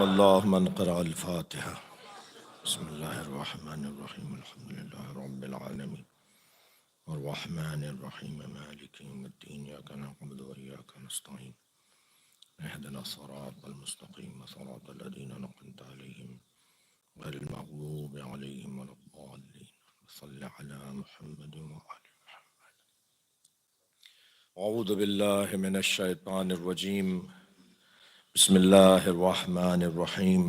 الله من قرأ الفاتحة. بسم الله الرحمن الرحيم الحمد لله رب العالمين الرحمن الرحيم مالك يوم الدين إياك نعبد وإياك نستعين اهدنا الصراط المستقيم صراط الذين أنعمت عليهم غير المغضوب عليهم ولا الضالين. صل على محمد وآل محمد. أعوذ بالله من الشيطان الرجيم. بسم الله الرحمن الرحيم.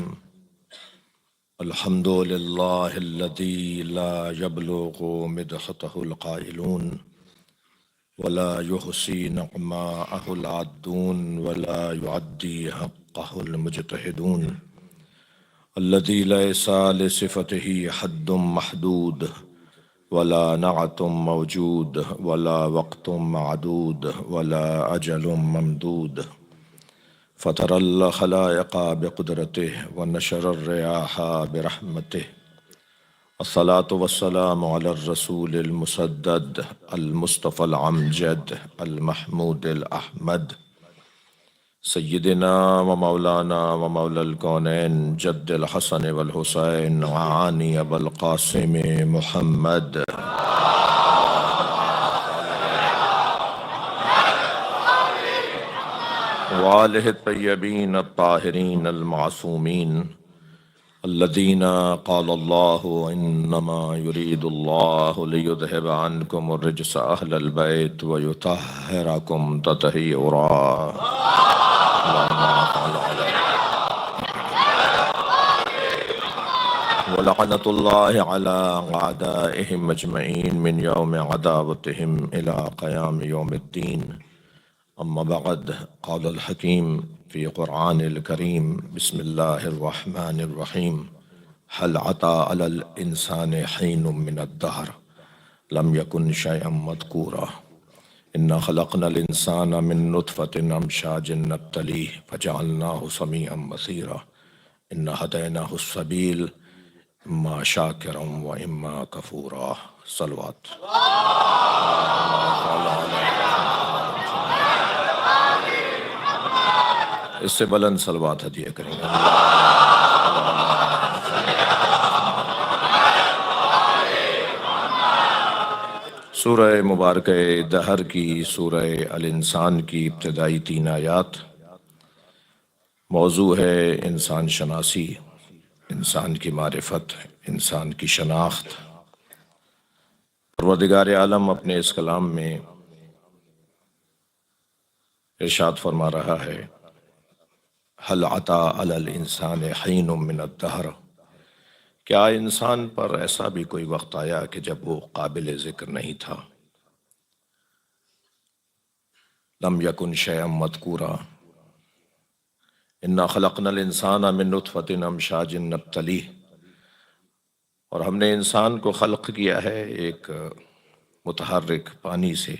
الحمد لله الذي لا يبلغ مدحته القائلون ولا يحصي نعماءه العادون ولا يعدي حقه المجتهدون، الذي ليس لصفته حد محدود ولا نعت موجود ولا وقت معدود ولا أجل ممدود، فطر الخلائق بقدرته ونشر الرياح برحمته. الصلاة والسلام على الرسول المسدد المصطفى العمجد المحمود الأحمد سيدنا ومولانا ومولى الكونين جد الحسن والحسين وعاني أبا القاسم محمد وآله الطيبين الطاهرين المعصومين الذين قال الله إنما يريد الله ليذهب عنكم الرجس أهل البيت ويطهركم تطهيرا. ولعنة الله على أعدائهم أجمعين من يوم عداوتهم إلى قيام يوم الدين. أما بعد، قال الحكيم في قرآن الكريم بسم الله الرحمن الرحيم: هل أتى على الإنسان حين من الدهر لم يكن شيئا مذكورا إنا خلقنا الإنسان من نطفة أمشاج نبتليه فجعلناه سميعا بصيرا إنا هديناه السبيل إما شاكرا وإما كفورا. صلوات. اس سے بلند صلوات ہدیہ کریں گے. سورہ مبارکہ دہر کی سورہ الانسان کی ابتدائی 3 آیات. موضوع ہے انسان شناسی، انسان کی معرفت، انسان کی شناخت. پروردگار عالم اپنے اس کلام میں ارشاد فرما رہا ہے: هل أتى على الإنسان حين من الدهر، کیا انسان پر ایسا بھی کوئی وقت آیا کہ جب وہ قابل ذکر نہیں تھا؟ لم يكن شيئا مذكورا إنا خلقنا الإنسان من نطفة أمشاج نبتليه، اور ہم نے انسان کو خلق کیا ہے ایک متحرک پانی سے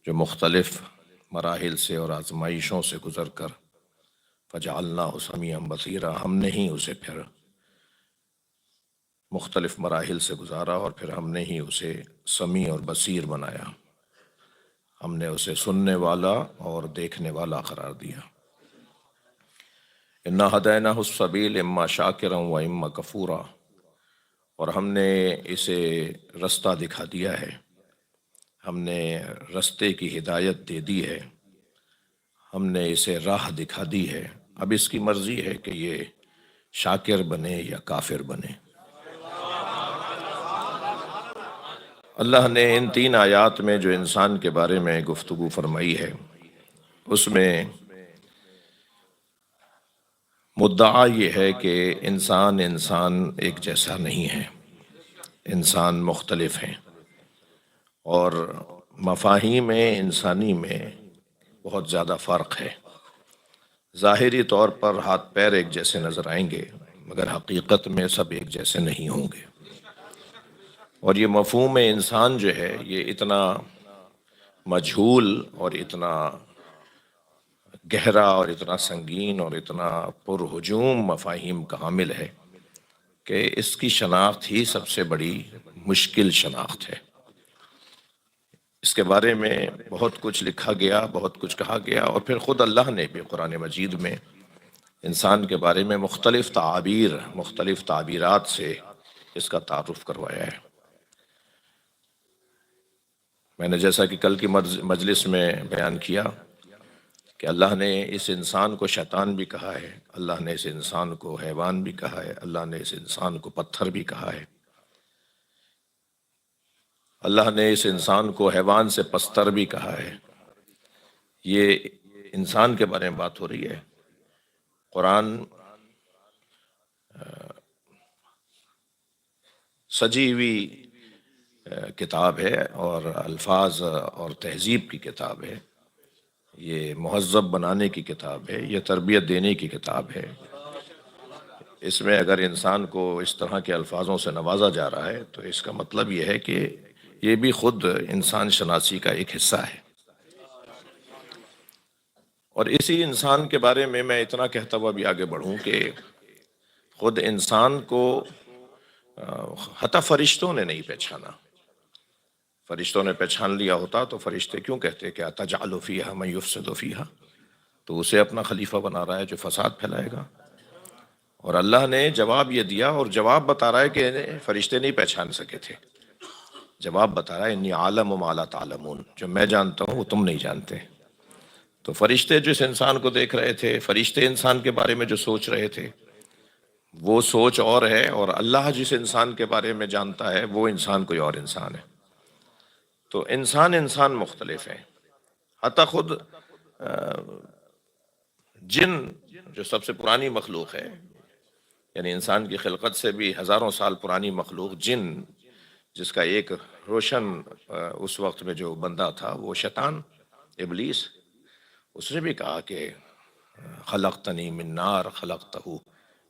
جو مختلف مراحل سے اور آزمائشوں سے گزر کر فجعلناہ سمیعا بصیرا، ہم نے ہی اسے پھر مختلف مراحل سے گزارا اور پھر ہم نے ہی اسے سمیع اور بصیر بنایا. ہم نے اسے سننے والا اور دیکھنے والا قرار دیا. انا ہدیناہ السبیل اما شاکرا و اما کفورا، اور ہم نے اسے رستہ دکھا دیا ہے، ہم نے رستے کی ہدایت دے دی ہے، ہم نے اسے راہ دکھا دی ہے. اب اس کی مرضی ہے کہ یہ شاکر بنے یا کافر بنے. اللہ نے ان 3 آیات میں جو انسان کے بارے میں گفتگو فرمائی ہے، اس میں مدعا یہ ہے کہ انسان ایک جیسا نہیں ہے، انسان مختلف ہیں، اور مفاہیم انسانی میں بہت زیادہ فرق ہے. ظاہری طور پر ہاتھ پیر ایک جیسے نظر آئیں گے، مگر حقیقت میں سب ایک جیسے نہیں ہوں گے. اور یہ مفہوم انسان جو ہے یہ اتنا مجہول اور اتنا گہرا اور اتنا سنگین اور اتنا پرہجوم مفاہیم کا حامل ہے کہ اس کی شناخت ہی سب سے بڑی مشکل شناخت ہے. اس کے بارے میں بہت کچھ لکھا گیا، بہت کچھ کہا گیا، اور پھر خود اللہ نے بھی قرآن مجید میں انسان کے بارے میں مختلف تعبیرات سے اس کا تعارف کروایا ہے۔ میں نے جیسا کہ کل کی مجلس میں بیان کیا کہ اللہ نے اس انسان کو شیطان بھی کہا ہے، اللہ نے اس انسان کو حیوان بھی کہا ہے، اللہ نے اس انسان کو پتھر بھی کہا ہے، اللہ نے اس انسان کو حیوان سے پستر بھی کہا ہے۔ یہ انسان کے بارے میں بات ہو رہی ہے۔ قرآن سجی ہوئی کتاب ہے اور الفاظ اور تہذیب کی کتاب ہے، یہ مہذب بنانے کی کتاب ہے، یہ تربیت دینے کی کتاب ہے۔ اس میں اگر انسان کو اس طرح کے الفاظوں سے نوازا جا رہا ہے تو اس کا مطلب یہ ہے کہ یہ بھی خود انسان شناسی کا ایک حصہ ہے۔ اور اسی انسان کے بارے میں اتنا کہتا ہوا بھی آگے بڑھوں کہ خود انسان کو حتی فرشتوں نے نہیں پہچانا۔ فرشتوں نے پہچان لیا ہوتا تو فرشتے کیوں کہتے کہ اتجعل فیہا من یفسد فیہا، تو اسے اپنا خلیفہ بنا رہا ہے جو فساد پھیلائے گا۔ اور اللہ نے جواب یہ دیا، اور جواب بتا رہا ہے کہ فرشتے نہیں پہچان سکے تھے۔ جواب بتا رہا ہے انی عالم ما لا تعلمون، جو میں جانتا ہوں وہ تم نہیں جانتے۔ تو فرشتے جس انسان کو دیکھ رہے تھے، فرشتے انسان کے بارے میں جو سوچ رہے تھے، وہ سوچ اور ہے، اور اللہ جس انسان کے بارے میں جانتا ہے وہ انسان کوئی اور انسان ہے۔ تو انسان مختلف ہیں۔ حتی خود جن جو سب سے پرانی مخلوق ہے، یعنی انسان کی خلقت سے بھی ہزاروں سال پرانی مخلوق جن، جس کا ایک روشن اس وقت میں جو بندہ تھا وہ شیطان ابلیس، اس نے بھی کہا کہ خلقتنی من نار خلقتہ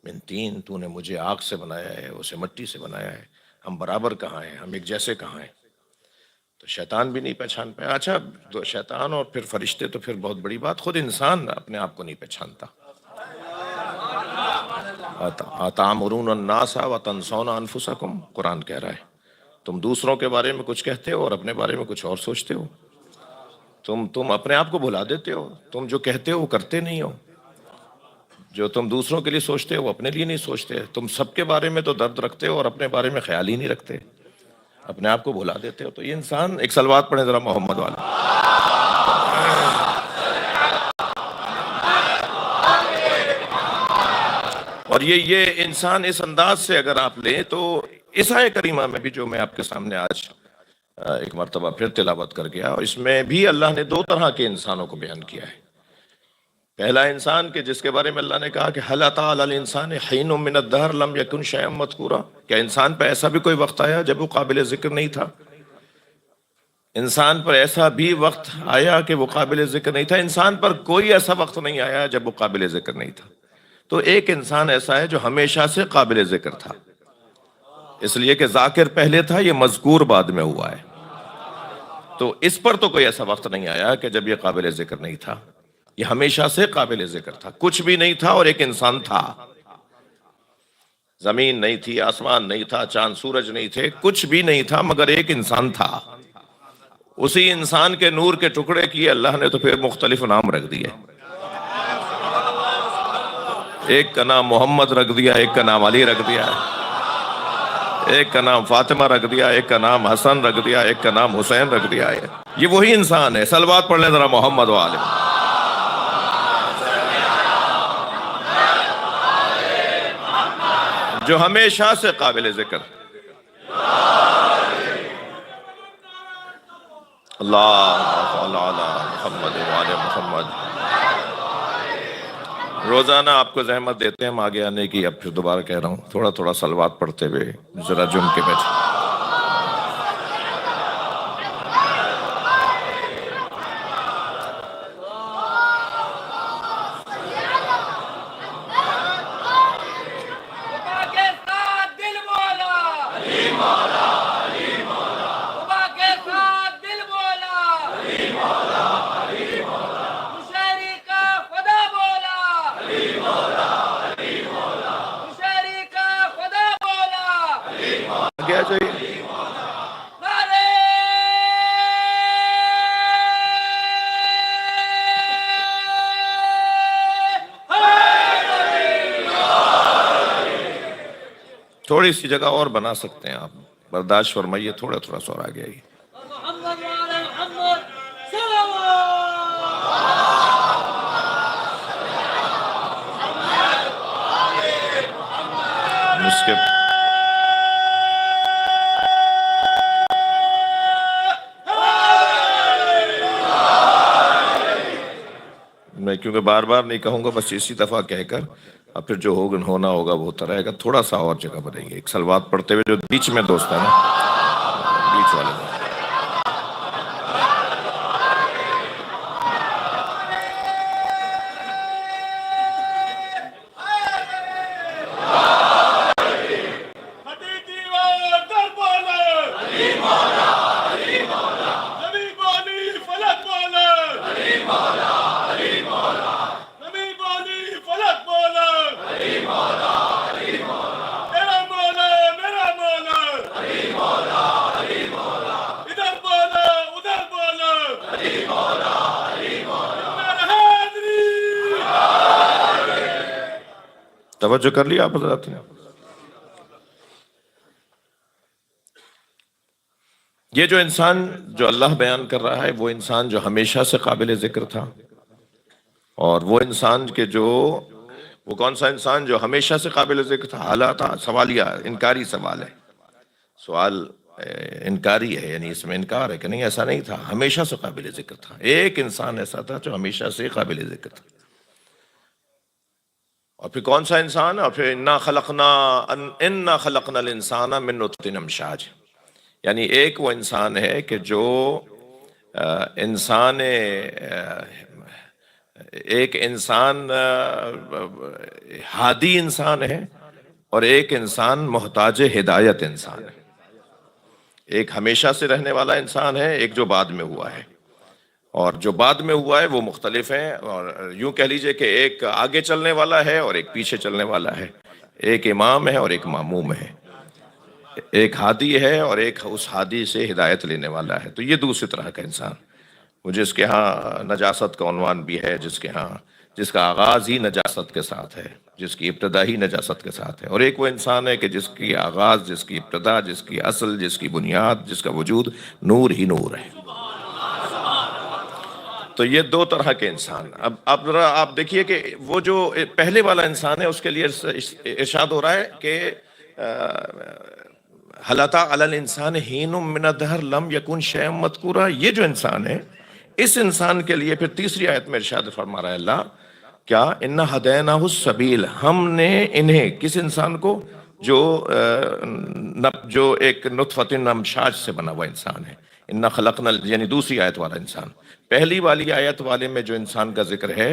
من طین، تو نے مجھے آگ سے بنایا ہے، اسے مٹی سے بنایا ہے، ہم برابر کہاں ہیں، ہم ایک جیسے کہاں ہیں؟ تو شیطان بھی نہیں پہچان پایا۔ اچھا، تو شیطان اور پھر فرشتے تو پھر بہت بڑی بات، خود انسان اپنے آپ کو نہیں پہچانتا۔ اتامرون الناس وتنسون انفسکم، قرآن کہہ رہا ہے تم دوسروں کے بارے میں کچھ کہتے ہو اور اپنے بارے میں کچھ اور سوچتے ہو۔ تم اپنے آپ کو بھلا دیتے ہو، تم جو کہتے ہو وہ کرتے نہیں ہو، جو تم دوسروں کے لیے سوچتے ہو وہ اپنے لیے نہیں سوچتے، تم سب کے بارے میں تو درد رکھتے ہو اور اپنے بارے میں خیال ہی نہیں رکھتے، اپنے آپ کو بھلا دیتے ہو۔ تو یہ انسان، ایک صلوات پڑھیں ذرا محمد والا۔ اور یہ انسان اس انداز سے اگر آپ لیں تو اس آیت کریمہ میں بھی جو میں آپ کے سامنے آج ایک مرتبہ پھر تلاوت کر گیا، اور اس میں بھی اللہ نے دو طرح کے انسانوں کو بیان کیا ہے۔ پہلا انسان کہ جس کے بارے میں اللہ نے کہا کہ هل أتى على الإنسان حين من الدهر لم يكن شيئا مذكورا، کیا انسان پہ ایسا بھی کوئی وقت آیا جب وہ قابل ذکر نہیں تھا؟ انسان پر ایسا بھی وقت آیا کہ وہ قابل ذکر نہیں تھا؟ انسان پر کوئی ایسا وقت نہیں آیا جب وہ قابل ذکر نہیں تھا۔ تو ایک انسان ایسا ہے جو ہمیشہ سے قابل ذکر تھا، اس لیے کہ ذاکر پہلے تھا، یہ مذکور بعد میں ہوا ہے۔ تو اس پر تو کوئی ایسا وقت نہیں آیا کہ جب یہ قابل ذکر نہیں تھا، یہ ہمیشہ سے قابل ذکر تھا۔ کچھ بھی نہیں تھا اور ایک انسان تھا، زمین نہیں تھی، آسمان نہیں تھا، چاند سورج نہیں تھے، کچھ بھی نہیں تھا، مگر ایک انسان تھا۔ اسی انسان کے نور کے ٹکڑے کیے اللہ نے تو پھر مختلف نام رکھ دیے، ایک کا نام محمد رکھ دیا، ایک کا نام علی رکھ دیا، ایک کا نام فاطمہ رکھ دیا، ایک کا نام حسن رکھ دیا، ایک کا نام حسین رکھ دیا۔ یہ وہی انسان ہے۔ صلوات پڑھ لیں ذرا محمد والے۔ جو ہمیشہ سے قابل ذکر۔ اللہ علی محمد وعلی محمد۔ روزانہ آپ کو زحمت دیتے ہیں ہم آگے آنے کی، اب پھر دوبارہ کہہ رہا ہوں تھوڑا تھوڑا صلوات پڑھتے ہوئے ذرا جم کے بیٹھے۔ تھوڑی سی جگہ اور بنا سکتے ہیں آپ، برداشت فرمائیے، تھوڑا تھوڑا سا اور آگے آئیے۔ اس کے میں کیونکہ بار بار نہیں کہوں گا، بس اسی دفعہ کہہ کر اب پھر جو ہونا ہوگا وہ ہوتا رہے گا۔ تھوڑا سا اور جگہ بنائیے، ایک صلوات پڑھتے ہوئے جو بیچ میں دوست ہے نا، بیچ والے میں۔ توجہ کر لیا آپ حضرات نے؟ یہ جو انسان جو اللہ بیان کر رہا ہے، وہ انسان جو ہمیشہ سے قابل ذکر تھا، اور وہ انسان کے وہ کون سا انسان جو ہمیشہ سے قابل ذکر تھا؟ حالات سوالیہ انکاری سوال ہے، سوال انکاری ہے، یعنی اس میں انکار ہے کہ نہیں ایسا نہیں تھا، ہمیشہ سے قابل ذکر تھا۔ ایک انسان ایسا تھا جو ہمیشہ سے قابل ذکر تھا۔ اور پھر کون سا انسان؟ اور پھر انا خلقنا الانسان من نطفۃ امشاج، یعنی ایک وہ انسان ہے کہ جو ایک انسان ہادی انسان ہے، اور ایک انسان محتاج ہدایت انسان ہے۔ ایک ہمیشہ سے رہنے والا انسان ہے، ایک جو بعد میں ہوا ہے، اور جو بعد میں ہوا ہے وہ مختلف ہیں، اور یوں کہہ لیجئے کہ ایک آگے چلنے والا ہے اور ایک پیچھے چلنے والا ہے، ایک امام ہے اور ایک ماموم ہے، ایک ہادی ہے اور ایک اس ہادی سے ہدایت لینے والا ہے۔ تو یہ دوسری طرح کا انسان، وہ جس کے ہاں نجاست کا عنوان بھی ہے، جس کا آغاز ہی نجاست کے ساتھ ہے، جس کی ابتدا ہی نجاست کے ساتھ ہے، اور ایک وہ انسان ہے کہ جس کی آغاز، جس کی ابتدا، جس کی اصل، جس کی بنیاد، جس کا وجود نور ہی نور ہے۔ تو یہ دو طرح کے انسان۔ اب ذرا آپ دیکھیے کہ وہ جو پہلے والا انسان ہے، اس کے لیے ارشاد ہو رہا ہے کہ هل أتى على الإنسان حين من الدهر لم يكن شيئا مذكورا، یہ جو انسان ہے، اس انسان کے لیے پھر تیسری آیت میں ارشاد فرما رہا ہے اللہ کیا؟ اِنَّا هَدَيْنَاهُ السَّبِيلَ، ہم نے انہیں، کس انسان کو؟ جو ایک نطفۃ امشاج سے بنا ہوا انسان ہے، اِنَّا خَلَقْنَا، یعنی دوسری آیت والا انسان۔ پہلی والی آیت والے میں جو انسان کا ذکر ہے،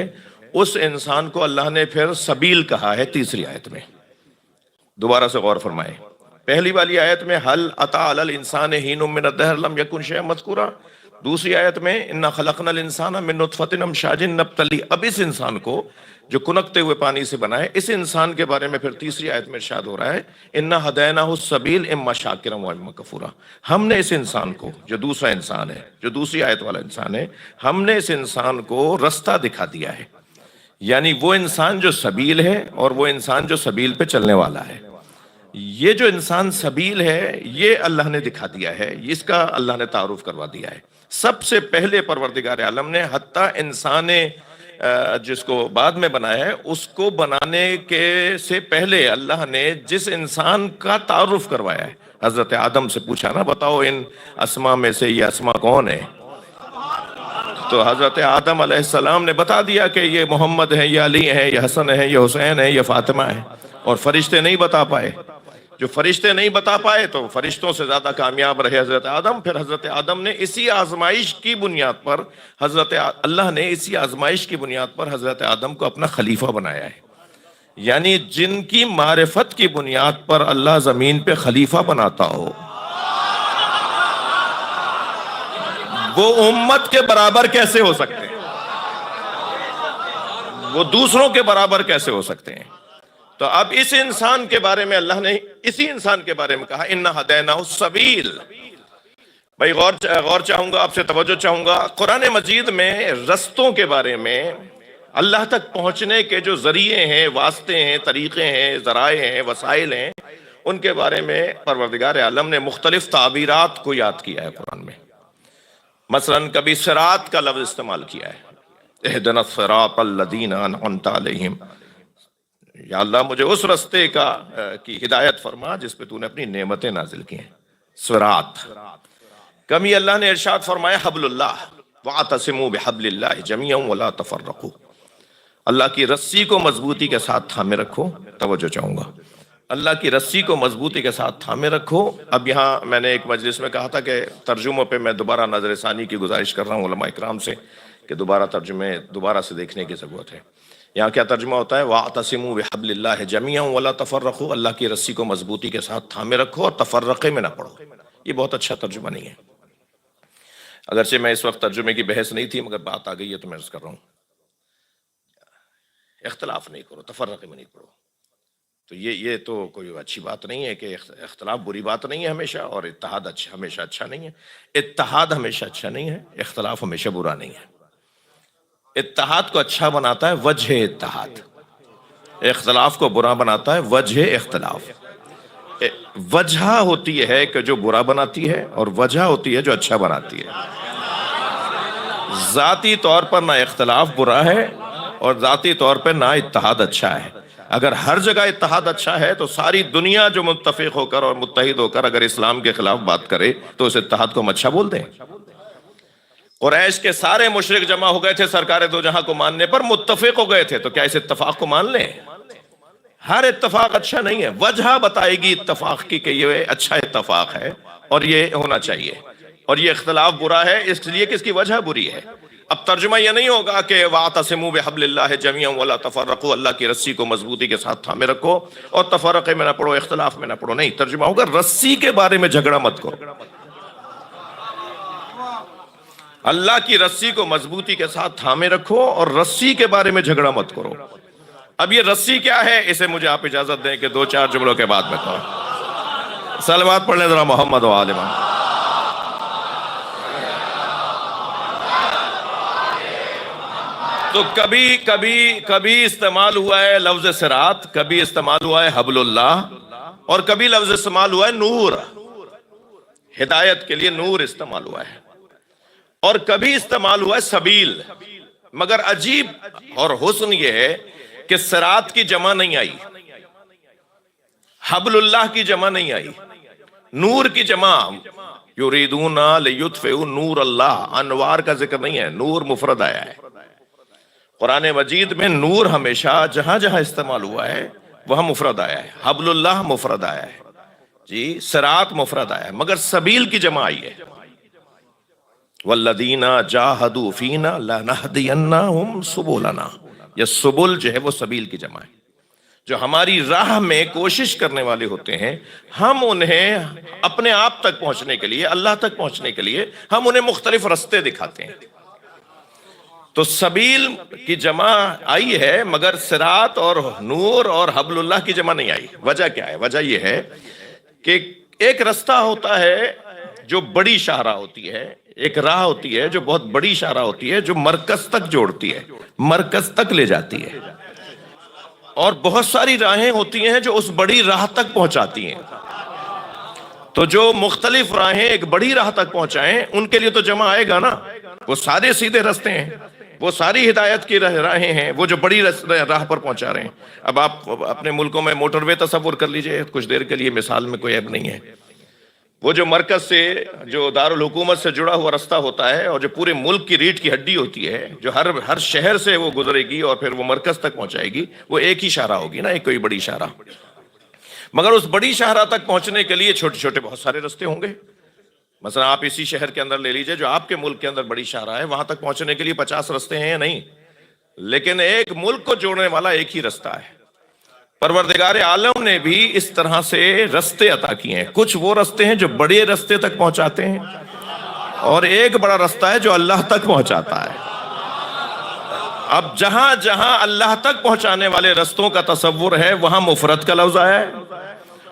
اس انسان کو اللہ نے پھر سبیل کہا ہے تیسری آیت میں۔ دوبارہ سے غور فرمائیں، پہلی والی آیت میں هل أتى على الإنسان حين من الدهر لم يكن شيئا مذكورا، دوسری آیت میں اِنَّا خَلَقْنَا الْإِنسَانَ مِن نُطْفَةٍ أَمْشَاجٍ نَبْتَلِيهِ۔ اب اس انسان کو جو کنکتے ہوئے پانی سے بنا ہے، اس انسان کے بارے میں پھر تیسری آیت میں ارشاد ہو رہا ہے اِنَّا هَدَيْنَاهُ السَّبِيلَ إِمَّا شَاكِرًا وَإِمَّا كَفُورًا۔ ہم نے اس انسان کو، جو دوسرا انسان ہے، جو دوسری آیت والا انسان ہے، ہم نے اس انسان کو رستہ دکھا دیا ہے، یعنی وہ انسان جو سبیل ہے اور وہ انسان جو سبیل پہ چلنے والا ہے۔ یہ جو انسان سبیل ہے، یہ اللہ نے دکھا دیا ہے، اس کا اللہ نے تعارف کروا دیا ہے۔ سب سے پہلے پروردگار عالم نے حتیٰ انسان جس کو بعد میں بنایا ہے، اس کو بنانے کے سے پہلے اللہ نے جس انسان کا تعارف کروایا ہے، حضرت آدم سے پوچھا نا، بتاؤ ان اسماء میں سے یہ اسماء کون ہے؟ تو حضرت آدم علیہ السلام نے بتا دیا کہ یہ محمد ہے، یہ علی ہے، یہ حسن ہے، یہ حسین ہے، یہ فاطمہ ہے، اور فرشتے نہیں بتا پائے۔ جو فرشتے نہیں بتا پائے تو فرشتوں سے زیادہ کامیاب رہے حضرت آدم۔ پھر حضرت آدم نے اسی آزمائش کی بنیاد پر اللہ نے اسی آزمائش کی بنیاد پر حضرت آدم کو اپنا خلیفہ بنایا ہے، یعنی جن کی معرفت کی بنیاد پر اللہ زمین پہ خلیفہ بناتا ہو، وہ امت کے برابر کیسے ہو سکتے ہیں؟ وہ دوسروں کے برابر کیسے ہو سکتے ہیں؟ تو اب اس انسان کے بارے میں اللہ نے اسی انسان کے بارے میں کہا اِنَّا هَدَيْنَاهُ السَّبِيلَ۔ بھائی غور چاہوں گا، آپ سے توجہ چاہوں گا، قرآن مجید میں رستوں کے بارے میں، اللہ تک پہنچنے کے جو ذریعے ہیں، واسطے ہیں، طریقے ہیں، ذرائع ہیں، وسائل ہیں، ان کے بارے میں پروردگار عالم نے مختلف تعبیرات کو یاد کیا ہے قرآن میں. مثلا کبھی صراط کا لفظ استعمال کیا ہے، اہدنا الصراط الذین انعمت علیہم، یا اللہ مجھے اس رستے کی ہدایت فرما جس پہ تو نے اپنی نعمتیں نازل کی ہیں، صراط. کبھی اللہ نے ارشاد فرمایا حبل اللہ واعتصموا بحبل اللہ جميعا ولا تفرقوا، اللہ کی رسی کو مضبوطی کے ساتھ تھامے رکھو. توجہ چاہوں گا، اللہ کی رسی کو مضبوطی کے ساتھ تھامے رکھو. اب یہاں میں نے ایک مجلس میں کہا تھا کہ ترجموں پہ میں دوبارہ نظر ثانی کی گزارش کر رہا ہوں علماء اکرام سے کہ دوبارہ ترجمے دوبارہ سے دیکھنے کی ضرورت ہے. یہاں کیا ترجمہ ہوتا ہے؟ وَاعْتَصِمُوا بِحَبْلِ اللَّهِ جَمِيعًا وَلَا تَفَرَّقُوا، اللہ کی رسی کو مضبوطی کے ساتھ تھامے رکھو اور تفرقے میں نہ پڑو. یہ بہت اچھا ترجمہ نہیں ہے، اگرچہ میں اس وقت ترجمے کی بحث نہیں تھی، مگر بات آ گئی ہے تو میں عرض کر رہا ہوں. اختلاف نہیں کرو، تفرقے میں نہیں پڑو. تو یہ تو کوئی اچھی بات نہیں ہے کہ اختلاف بری بات نہیں ہے ہمیشہ، اور اتحاد ہمیشہ اچھا نہیں ہے. اتحاد ہمیشہ اچھا نہیں ہے، اختلاف ہمیشہ برا نہیں ہے. اتحاد کو اچھا بناتا ہے وجہ اتحاد، اختلاف کو برا بناتا ہے وجہ اختلاف. وجہ ہوتی ہے کہ جو برا بناتی ہے، اور وجہ ہوتی ہے جو اچھا بناتی ہے. ذاتی طور پر نہ اختلاف برا ہے اور ذاتی طور پر نہ اتحاد اچھا ہے. اگر ہر جگہ اتحاد اچھا ہے تو ساری دنیا جو متفق ہو کر اور متحد ہو کر اگر اسلام کے خلاف بات کرے تو اس اتحاد کو ہم اچھا بول دیں. قریش کے سارے مشرک جمع ہو گئے تھے سرکار دو جہاں کو ماننے پر، متفق ہو گئے تھے، تو کیا اس اتفاق کو مان لیں؟ ہر اتفاق اچھا نہیں ہے، وجہ بتائے گی اتفاق کی کہ یہ اچھا اتفاق ہے اور یہ ہونا چاہیے، اور یہ اختلاف برا ہے اس لیے کہ اس کی وجہ بری ہے. اب ترجمہ یہ نہیں ہوگا کہ وَاعْتَصِمُوا بِحَبْلِ اللَّهِ جَمِيعًا وَلَا تَفَرَّقُوا، اللہ کی رسی کو مضبوطی کے ساتھ تھامے رکھو اور تفرقے میں نہ پڑو، اختلاف میں نہ پڑو. نہیں، ترجمہ ہوگا رسی کے بارے میں جھگڑا مت کرو، اللہ کی رسی کو مضبوطی کے ساتھ تھامے رکھو اور رسی کے بارے میں جھگڑا مت کرو. اب یہ رسی کیا ہے، اسے مجھے آپ اجازت دیں کہ 2-4 جملوں کے بعد میں کہوں. صلوات پڑھ لیں ذرا محمد و آل محمد. تو کبھی استعمال ہوا ہے لفظ صراط، کبھی استعمال ہوا ہے حبل اللہ، اور کبھی لفظ استعمال ہوا ہے نور، ہدایت کے لیے نور استعمال ہوا ہے، اور کبھی استعمال ہوا ہے سبیل. مگر عجیب اور حسن یہ ہے کہ صراط کی جمع نہیں آئی، حبل اللہ کی جمع نہیں آئی، نور کی جمع یریدون لیطفئوا نور اللہ، انوار کا ذکر نہیں ہے، نور مفرد آیا ہے. قرآن مجید میں نور ہمیشہ جہاں جہاں استعمال ہوا ہے وہاں مفرد آیا ہے. حبل اللہ مفرد آیا ہے جی، صراط مفرد آیا ہے، مگر سبیل کی جمع آئی ہے. والذین جاہدوا فینا لنہدینہم سبلنا، یہ سبل جو ہے وہ سبیل کی جمع ہے. جو ہماری راہ میں کوشش کرنے والے ہوتے ہیں، ہم انہیں اپنے آپ تک پہنچنے کے لیے، اللہ تک پہنچنے کے لیے ہم انہیں مختلف رستے دکھاتے ہیں. تو سبیل کی جمع آئی ہے مگر صراط اور نور اور حبل اللہ کی جمع نہیں آئی. وجہ کیا ہے؟ وجہ یہ ہے کہ ایک رستہ ہوتا ہے جو بڑی شاہراہ ہوتی ہے، ایک راہ ہوتی ہے جو بہت بڑی شاہراہ ہوتی ہے، جو مرکز تک جوڑتی ہے، مرکز تک لے جاتی ہے، اور بہت ساری راہیں ہوتی ہیں جو اس بڑی راہ تک پہنچاتی ہیں. تو جو مختلف راہیں ایک بڑی راہ تک پہنچائیں ان کے لیے تو جمع آئے گا نا. وہ سارے سیدھے رستے ہیں، وہ ساری ہدایت کی راہیں ہیں، وہ جو بڑی راہ پر پہنچا رہے ہیں. اب آپ اپنے ملکوں میں موٹر وے تصور کر لیجئے کچھ دیر کے لیے، مثال میں کوئی عیب نہیں ہے. وہ جو مرکز سے، جو دارالحکومت سے جڑا ہوا رستہ ہوتا ہے اور جو پورے ملک کی ریڑھ کی ہڈی ہوتی ہے، جو ہر شہر سے وہ گزرے گی اور پھر وہ مرکز تک پہنچائے گی، وہ ایک ہی شاہراہ ہوگی نا، ایک کوئی بڑی شاہراہ. مگر اس بڑی شاہراہ تک پہنچنے کے لیے چھوٹے چھوٹے بہت سارے رستے ہوں گے. مثلا آپ اسی شہر کے اندر لے لیجئے جو آپ کے ملک کے اندر بڑی شاہراہ ہے، وہاں تک پہنچنے کے لیے 50 رستے ہیں یا نہیں، لیکن ایک ملک کو جوڑنے والا ایک ہی رستہ ہے. پروردگار عالم نے بھی اس طرح سے رستے عطا کیے ہیں. کچھ وہ رستے ہیں جو بڑے رستے تک پہنچاتے ہیں، اور ایک بڑا رستہ ہے جو اللہ تک پہنچاتا ہے. اب جہاں جہاں اللہ تک پہنچانے والے رستوں کا تصور ہے وہاں مفرد کا لفظ آیا ہے،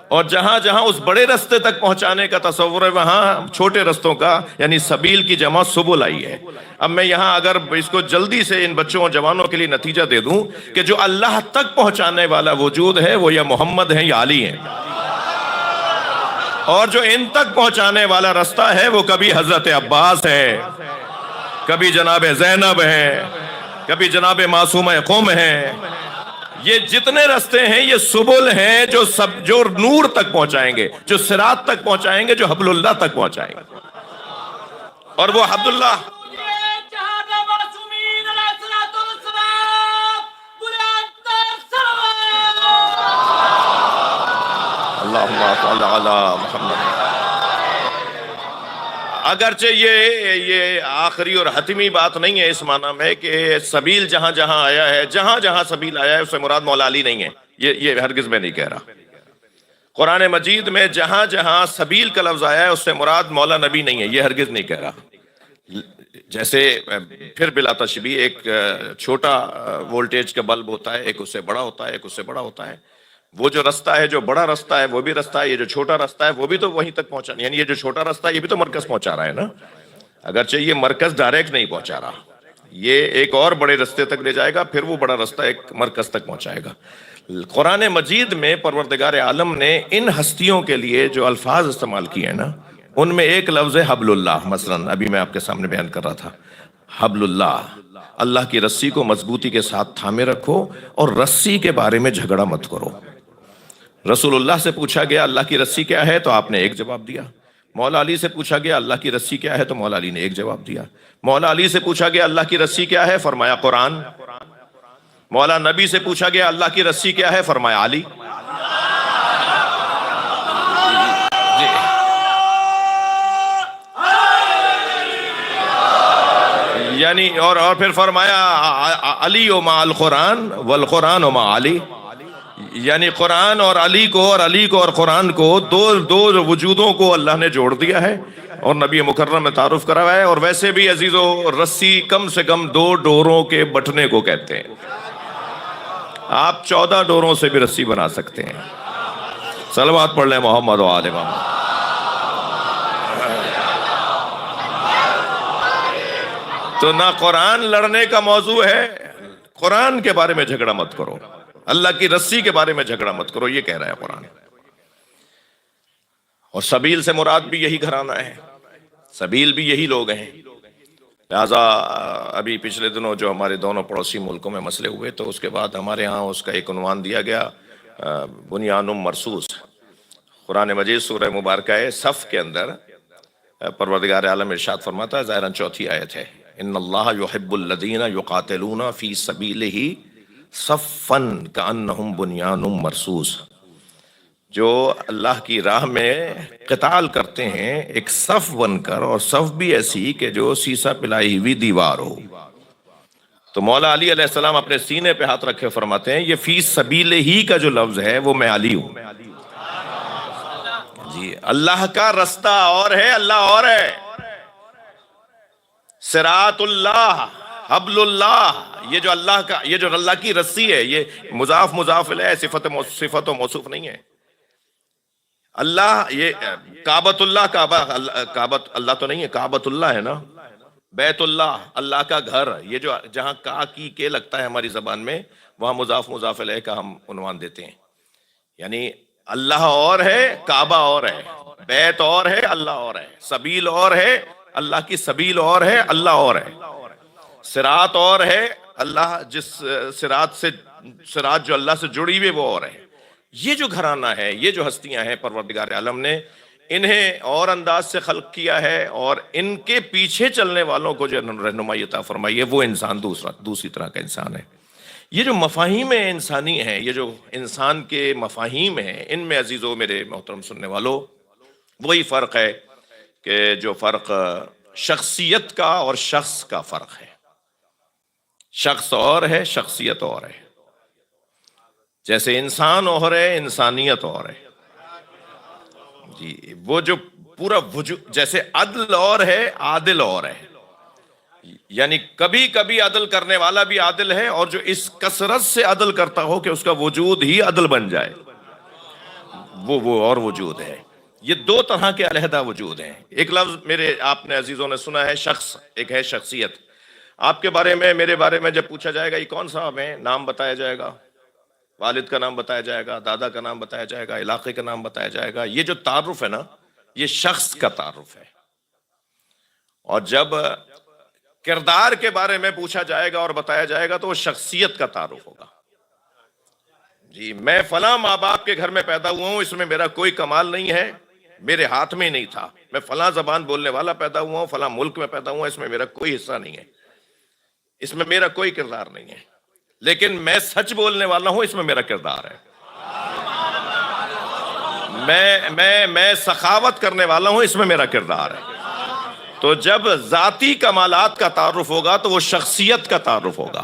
اور جہاں جہاں اس بڑے رستے تک پہنچانے کا تصور ہے وہاں چھوٹے رستوں کا یعنی سبیل کی جمع سبل آئی ہے. اب میں یہاں اگر اس کو جلدی سے ان بچوں اور جوانوں کے لیے نتیجہ دے دوں کہ جو اللہ تک پہنچانے والا وجود ہے وہ یا محمد ہیں یا علی ہیں. اور جو ان تک پہنچانے والا رستہ ہے وہ کبھی حضرت عباس ہے، کبھی جناب زینب ہے، کبھی جناب معصومہ قوم ہے۔ یہ جتنے رستے ہیں یہ سبل ہیں جو نور تک پہنچائیں گے، جو صراط تک پہنچائیں گے، جو حبل اللہ تک پہنچائیں گے۔ اور وہ حبل اللہ اللہم صل علی محمد۔ اگرچہ یہ آخری اور حتمی بات نہیں ہے اس معنی میں کہ سبیل جہاں جہاں آیا ہے، جہاں جہاں سبیل آیا ہے اس سے مراد مولا علی نہیں ہے، یہ ہرگز میں نہیں کہہ رہا۔ قرآن مجید میں جہاں جہاں سبیل کا لفظ آیا ہے اس سے مراد مولا نبی نہیں ہے، یہ ہرگز نہیں کہہ رہا۔ جیسے پھر بلا تشبیہ ایک چھوٹا وولٹیج کا بلب ہوتا ہے، ایک اس سے بڑا ہوتا ہے، ایک اس سے بڑا ہوتا ہے۔ وہ جو رستہ ہے، جو بڑا رستہ ہے وہ بھی رستہ ہے، یہ جو چھوٹا رستہ ہے وہ بھی تو وہیں تک پہنچا، یعنی یہ جو چھوٹا رستہ ہے یہ بھی تو مرکز پہنچا رہا ہے نا، اگرچہ یہ مرکز ڈائریکٹ نہیں پہنچا رہا، یہ ایک اور بڑے رستے تک لے جائے گا، پھر وہ بڑا رستہ ایک مرکز تک پہنچائے گا۔ قرآن مجید میں پروردگار عالم نے ان ہستیوں کے لیے جو الفاظ استعمال کیے ہیں نا، ان میں ایک لفظ ہے حبل اللہ۔ مثلا ابھی میں آپ کے سامنے بیان کر رہا تھا، حبل اللہ، اللہ کی رسی کو مضبوطی کے ساتھ تھامے رکھو اور رسی کے بارے میں جھگڑا مت کرو۔ رسول اللہ سے پوچھا گیا اللہ کی رسی کیا ہے تو آپ نے ایک جواب دیا۔ مولا علی سے پوچھا گیا اللہ کی رسی کیا ہے تو مولا علی نے ایک جواب دیا۔ مولا علی سے پوچھا گیا اللہ کی رسی کیا ہے، فرمایا قرآن۔ مولا نبی سے پوچھا گیا اللہ کی رسی کیا ہے، فرمایا علی۔ یعنی اور پھر فرمایا علی و مع القرآن والقرآن و مع علی، یعنی قرآن اور علی کو اور علی کو اور قرآن کو دو وجودوں کو اللہ نے جوڑ دیا ہے اور نبی مکرم میں تعارف کرا ہے۔ اور ویسے بھی عزیزو رسی کم سے کم 2 ڈوروں کے بٹھنے کو کہتے ہیں، آپ 14 ڈوروں سے بھی رسی بنا سکتے ہیں۔ صلوات پڑھ لیں محمد و آل محمد۔ تو نہ قرآن لڑنے کا موضوع ہے، قرآن کے بارے میں جھگڑا مت کرو، اللہ کی رسی کے بارے میں جھگڑا مت کرو، یہ کہہ رہا ہے قرآن۔ اور سبیل سے مراد بھی یہی گھرانہ ہے، سبیل بھی یہی لوگ ہیں۔ لہٰذا ابھی پچھلے دنوں جو ہمارے دونوں پڑوسی ملکوں میں مسئلے ہوئے تو اس کے بعد ہمارے ہاں اس کا ایک عنوان دیا گیا بنیان مرصوص۔ قرآن مجید سورہ مبارکہ صف کے اندر پروردگار عالم ارشاد فرماتا ہے، ظاہراً 4 آیت ہے، ان اللہ یحب الذین یقاتلون فی سبیلہ صفا کانہم بنیان مرصوص، جو اللہ کی راہ میں قتال کرتے ہیں ایک صف بن کر، اور صف بھی ایسی کہ جو سیسا پلائی ہوئی دیوار ہو۔ تو مولا علی علیہ السلام اپنے سینے پہ ہاتھ رکھے فرماتے ہیں یہ فی سبیل ہی کا جو لفظ ہے وہ میں علی ہوں۔ جی اللہ کا رستہ اور ہے، اللہ اور ہے، صراط اللہ، حبل اللہ، یہ جو اللہ کی رسی ہے، یہ مضاف مضاف الیہ صفت و موصوف نہیں ہے۔ اللہ یہ کعبۃ اللہ، کعبۃ اللہ تو نہیں ہے، کعبۃ اللہ ہے نا، بیت اللہ، اللہ کا گھر، یہ جو جہاں کا کی کے لگتا ہے ہماری زبان میں، وہاں مضاف مضاف الیہ کا ہم عنوان دیتے ہیں۔ یعنی اللہ اور ہے، کعبہ اور ہے، بیت اور ہے، اللہ اور ہے، سبیل اور ہے، اللہ کی سبیل اور ہے، اللہ اور ہے، صراط اور ہے، اللہ جس صراط جو اللہ سے جڑی ہوئی وہ اور ہے۔ یہ جو گھرانہ ہے، یہ جو ہستیاں ہیں، پروردگار عالم نے انہیں اور انداز سے خلق کیا ہے، اور ان کے پیچھے چلنے والوں کو جو رہنمائی عطا فرمائی ہے وہ انسان دوسری طرح کا انسان ہے۔ یہ جو مفاہیم انسانی ہیں، یہ جو انسان کے مفاہیم ہیں، ان میں عزیزو میرے محترم سننے والو وہی فرق ہے کہ جو فرق شخصیت کا اور شخص کا فرق ہے، شخص اور ہے، شخصیت اور ہے۔ جیسے انسان اور ہے، انسانیت اور ہے۔ جی وہ جو پورا وجود، جیسے عدل اور ہے، عادل اور ہے، یعنی کبھی کبھی عدل کرنے والا بھی عادل ہے، اور جو اس کثرت سے عدل کرتا ہو کہ اس کا وجود ہی عدل بن جائے، وہ اور وجود ہے۔ یہ 2 طرح کے علیحدہ وجود ہیں۔ ایک لفظ میرے آپ نے عزیزوں نے سنا ہے شخص، ایک ہے شخصیت۔ آپ کے بارے میں، میرے بارے میں جب پوچھا جائے گا یہ کون صاحب ہیں، نام بتایا جائے گا، والد کا نام بتایا جائے گا، دادا کا نام بتایا جائے گا، علاقے کا نام بتایا جائے گا. یہ جو تعارف ہے نا، یہ شخص کا تعارف ہے. اور جب کردار کے بارے میں پوچھا جائے گا اور بتایا جائے گا تو وہ شخصیت کا تعارف ہوگا. جی میں فلاں ماں باپ کے گھر میں پیدا ہوا ہوں، اس میں میرا کوئی کمال نہیں ہے، میرے ہاتھ میں نہیں تھا. میں فلاں زبان بولنے والا پیدا ہوا ہوں، فلاں ملک میں پیدا ہوا ہوں، اس میں میرا کوئی حصہ نہیں ہے، اس میں میرا کوئی کردار نہیں ہے. لیکن میں سچ بولنے والا ہوں، اس میں میرا کردار ہے. میں سخاوت کرنے والا ہوں، اس میں میرا کردار ہے. تو جب ذاتی کمالات کا تعارف ہوگا تو وہ شخصیت کا تعارف ہوگا،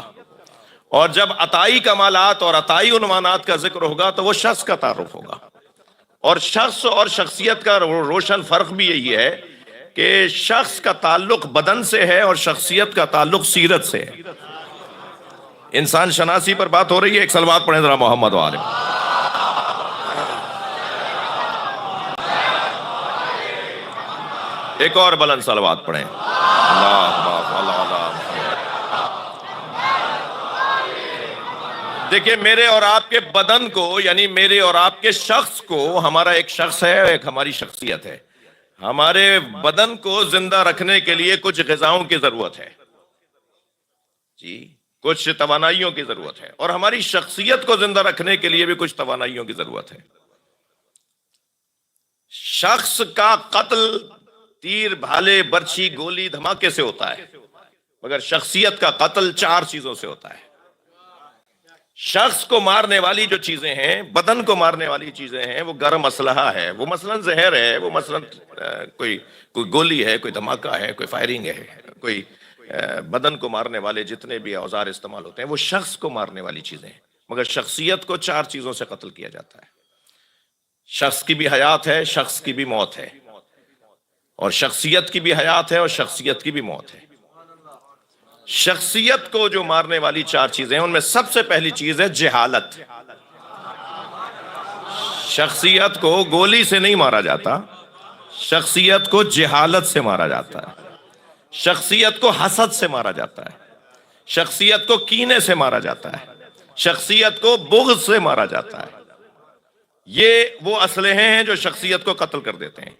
اور جب عطائی کمالات اور عطائی عنوانات کا ذکر ہوگا تو وہ شخص کا تعارف ہوگا. اور شخص اور شخصیت کا روشن فرق بھی یہی ہے کہ شخص کا تعلق بدن سے ہے اور شخصیت کا تعلق سیرت سے ہے. انسان شناسی پر بات ہو رہی ہے، ایک صلوات پڑھیں ذرا محمد والے. ایک اور بلند صلوات پڑھیں. دیکھیں میرے اور آپ کے بدن کو، یعنی میرے اور آپ کے شخص کو، ہمارا ایک شخص ہے، ایک ہماری شخصیت ہے. ہمارے بدن کو زندہ رکھنے کے لیے کچھ غذاؤں کی ضرورت ہے، جی کچھ توانائیوں کی ضرورت ہے، اور ہماری شخصیت کو زندہ رکھنے کے لیے بھی کچھ توانائیوں کی ضرورت ہے. شخص کا قتل تیر، بھالے، برچھی، گولی، دھماکے سے ہوتا ہے، مگر شخصیت کا قتل 4 چیزوں سے ہوتا ہے. شخص کو مارنے والی جو چیزیں ہیں، بدن کو مارنے والی چیزیں ہیں، وہ گرم اسلحہ ہے، وہ مثلا زہر ہے، وہ مثلا کوئی گولی ہے، کوئی دھماکہ ہے، کوئی فائرنگ ہے، کوئی بدن کو مارنے والے جتنے بھی اوزار استعمال ہوتے ہیں وہ شخص کو مارنے والی چیزیں ہیں. مگر شخصیت کو 4 چیزوں سے قتل کیا جاتا ہے. شخص کی بھی حیات ہے، شخص کی بھی موت ہے، اور شخصیت کی بھی حیات ہے اور شخصیت کی بھی موت ہے. شخصیت کو جو مارنے والی 4 چیزیں ہیں ان میں سب سے پہلی چیز ہے جہالت. شخصیت کو گولی سے نہیں مارا جاتا، شخصیت کو جہالت سے مارا جاتا ہے. شخصیت کو حسد سے مارا جاتا ہے، شخصیت کو کینے سے مارا جاتا ہے، شخصیت کو بغض سے مارا جاتا ہے. یہ وہ اسلحے ہیں جو شخصیت کو قتل کر دیتے ہیں.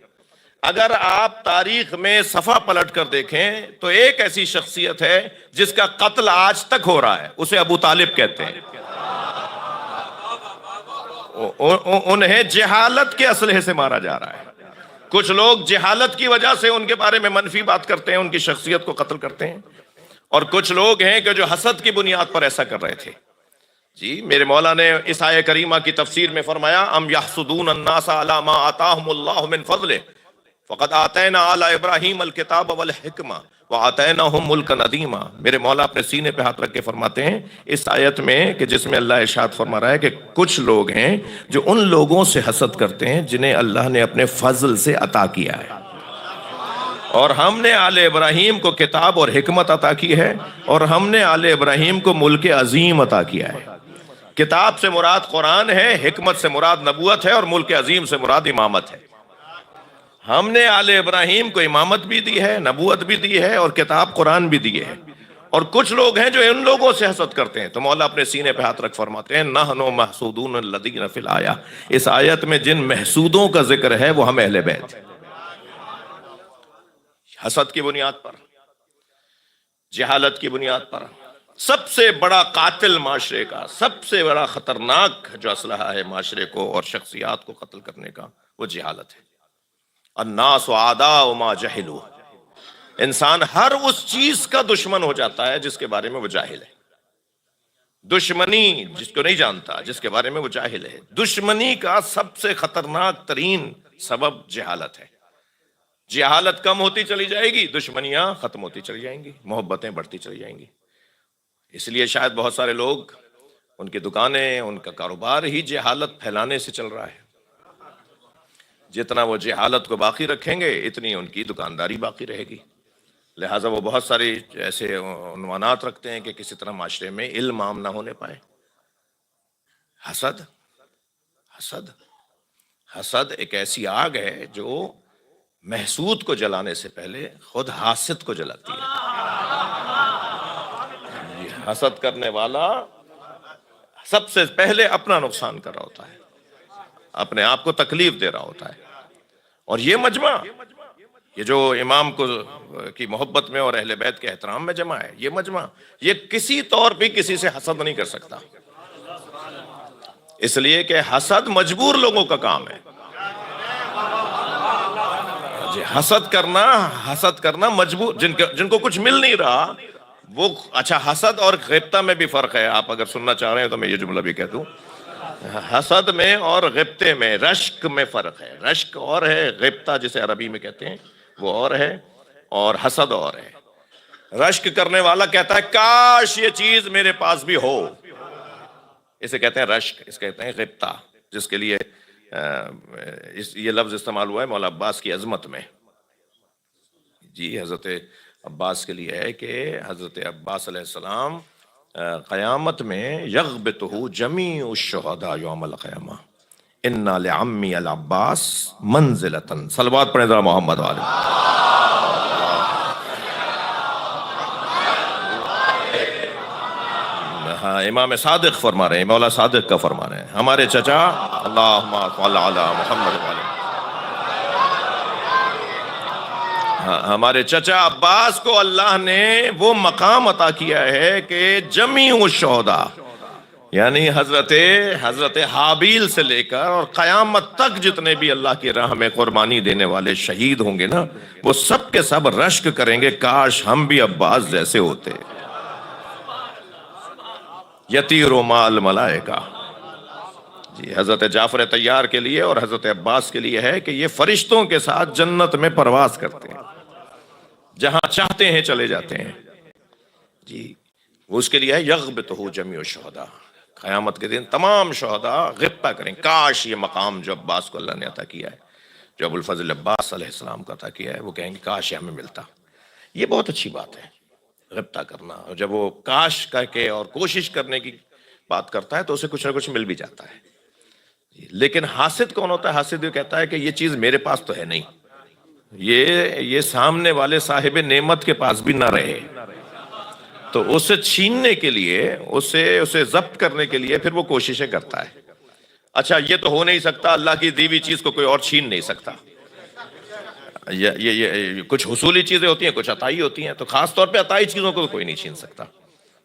اگر آپ تاریخ میں صفحہ پلٹ کر دیکھیں تو ایک ایسی شخصیت ہے جس کا قتل آج تک ہو رہا ہے، اسے ابو طالب کہتے ہیں. انہیں جہالت کے اسلحے سے مارا جا رہا ہے. کچھ لوگ جہالت کی وجہ سے ان کے بارے میں منفی بات کرتے ہیں، ان کی شخصیت کو قتل کرتے ہیں، اور کچھ لوگ ہیں کہ جو حسد کی بنیاد پر ایسا کر رہے تھے. جی میرے مولا نے اس آیہ کریمہ کی تفسیر میں فرمایا ام یحسدون الناس علی ما آتاہم اللہ من فضلہ فقد آتینا آل ابراہیم الکتاب والحکمہ وآتیناہم ملکا عظیما. میرے مولا اپنے سینے پہ ہاتھ رکھ کے فرماتے ہیں اس آیت میں کہ جس میں اللہ ارشاد فرما رہا ہے کہ کچھ لوگ ہیں جو ان لوگوں سے حسد کرتے ہیں جنہیں اللہ نے اپنے فضل سے عطا کیا ہے، اور ہم نے آل ابراہیم کو کتاب اور حکمت عطا کی ہے، اور ہم نے آل ابراہیم کو ملک عظیم عطا کیا ہے. کتاب سے مراد قرآن ہے، حکمت سے مراد نبوت ہے، اور ملک عظیم سے مراد امامت ہے. ہم نے آل ابراہیم کو امامت بھی دی ہے، نبوت بھی دی ہے، اور کتاب قرآن بھی دی ہے. اور کچھ لوگ ہیں جو ان لوگوں سے حسد کرتے ہیں. تو مولا اپنے سینے پہ ہاتھ رکھ فرماتے ہیں نحن محسودون الذین فی الآیہ. اس آیت میں جن محسودوں کا ذکر ہے وہ ہم اہل بیت ہیں. حسد کی بنیاد پر، جہالت کی بنیاد پر. سب سے بڑا قاتل معاشرے کا، سب سے بڑا خطرناک جو اسلحہ ہے معاشرے کو اور شخصیات کو قتل کرنے کا، وہ جہالت ہے. الناس اعداء ما جہلوا. انسان ہر اس چیز کا دشمن ہو جاتا ہے جس کے بارے میں وہ جاہل ہے. دشمنی جس کو نہیں جانتا، جس کے بارے میں وہ جاہل ہے. دشمنی کا سب سے خطرناک ترین سبب جہالت ہے. جہالت کم ہوتی چلی جائے گی، دشمنیاں ختم ہوتی چلی جائیں گی، محبتیں بڑھتی چلی جائیں گی. اس لیے شاید بہت سارے لوگ، ان کی دکانیں، ان کا کاروبار ہی جہالت پھیلانے سے چل رہا ہے. جتنا وہ جہالت کو باقی رکھیں گے اتنی ان کی دکانداری باقی رہے گی. لہٰذا وہ بہت ساری ایسے عنوانات رکھتے ہیں کہ کسی طرح معاشرے میں علم عام نہ ہونے پائے. حسد، حسد، حسد ایک ایسی آگ ہے جو محسود کو جلانے سے پہلے خود حاسد کو جلاتی ہے. حسد کرنے والا سب سے پہلے اپنا نقصان کر رہا ہوتا ہے، اپنے آپ کو تکلیف دے رہا ہوتا ہے۔ اور یہ مجمع، یہ جو امام کو کی محبت میں اور اہل بیت کے احترام میں جمع ہے، یہ مجمع، یہ کسی طور پہ کسی سے حسد نہیں کر سکتا، اس لیے کہ حسد مجبور لوگوں کا کام ہے۔ جی، حسد کرنا مجبور، جن کو کچھ مل نہیں رہا وہ۔ اچھا، حسد اور غبطہ میں بھی فرق ہے، آپ اگر سننا چاہ رہے ہیں تو میں یہ جملہ بھی کہہ دوں، حسد میں اور غبطے میں، رشک میں فرق ہے۔ رشک اور ہے، غبطہ جسے عربی میں کہتے ہیں وہ اور ہے، اور حسد اور ہے۔ رشک کرنے والا کہتا ہے کاش یہ چیز میرے پاس بھی ہو، اسے کہتے ہیں رشک، اس کہتے ہیں غبطہ، جس کے لیے یہ لفظ استعمال ہوا ہے مولا عباس کی عظمت میں۔ جی، حضرت عباس کے لیے ہے کہ حضرت عباس علیہ السلام قیامت میں یغبطہ جمیع الشہداء یوم القیامہ انا لعمی العباس منزلۃ۔ صلوات پڑھیں ذرا محمد والے۔ ہاں، امام صادق فرما رہے ہیں، مولا صادق کا فرما رہے ہیں، ہمارے چچا، اللہم صل علی محمد والے، ہمارے چچا عباس کو اللہ نے وہ مقام عطا کیا ہے کہ جمیع الشہداء، یعنی حضرت حابیل سے لے کر اور قیامت تک جتنے بھی اللہ کی راہ میں قربانی دینے والے شہید ہوں گے نا، وہ سب کے سب رشک کریں گے کاش ہم بھی عباس جیسے ہوتے۔ یطیر مع الملائکہ، جی، حضرت جعفر طیار کے لیے اور حضرت عباس کے لیے ہے کہ یہ فرشتوں کے ساتھ جنت میں پرواز کرتے ہیں، جہاں چاہتے ہیں چلے جاتے ہیں۔ جی، وہ اس کے لیے ہے یغبطہ جمیع الشہداء، قیامت کے دن تمام شہداء غبطہ کریں، کاش یہ مقام جو عباس کو اللہ نے عطا کیا ہے، جو ابو الفضل عباس علیہ السلام کو عطا کیا ہے، وہ کہیں گے کاش یہ ہمیں ملتا۔ یہ بہت اچھی بات ہے، غبطہ کرنا۔ اور جب وہ کاش کر کے اور کوشش کرنے کی بات کرتا ہے تو اسے کچھ نہ کچھ مل بھی جاتا ہے۔ لیکن حاسد کون ہوتا ہے؟ حاسد یہ کہتا ہے کہ یہ چیز میرے پاس تو ہے نہیں، یہ سامنے والے صاحب نعمت کے پاس بھی نہ رہے، تو اسے چھیننے کے لیے، اسے ضبط کرنے کے لیے پھر وہ کوششیں کرتا ہے۔ اچھا، یہ تو ہو نہیں سکتا، اللہ کی دی ہوئی چیز کو کوئی اور چھین نہیں سکتا۔ یہ کچھ حصولی چیزیں ہوتی ہیں، کچھ عطائی ہوتی ہیں، تو خاص طور پہ عطائی چیزوں کو کوئی نہیں چھین سکتا۔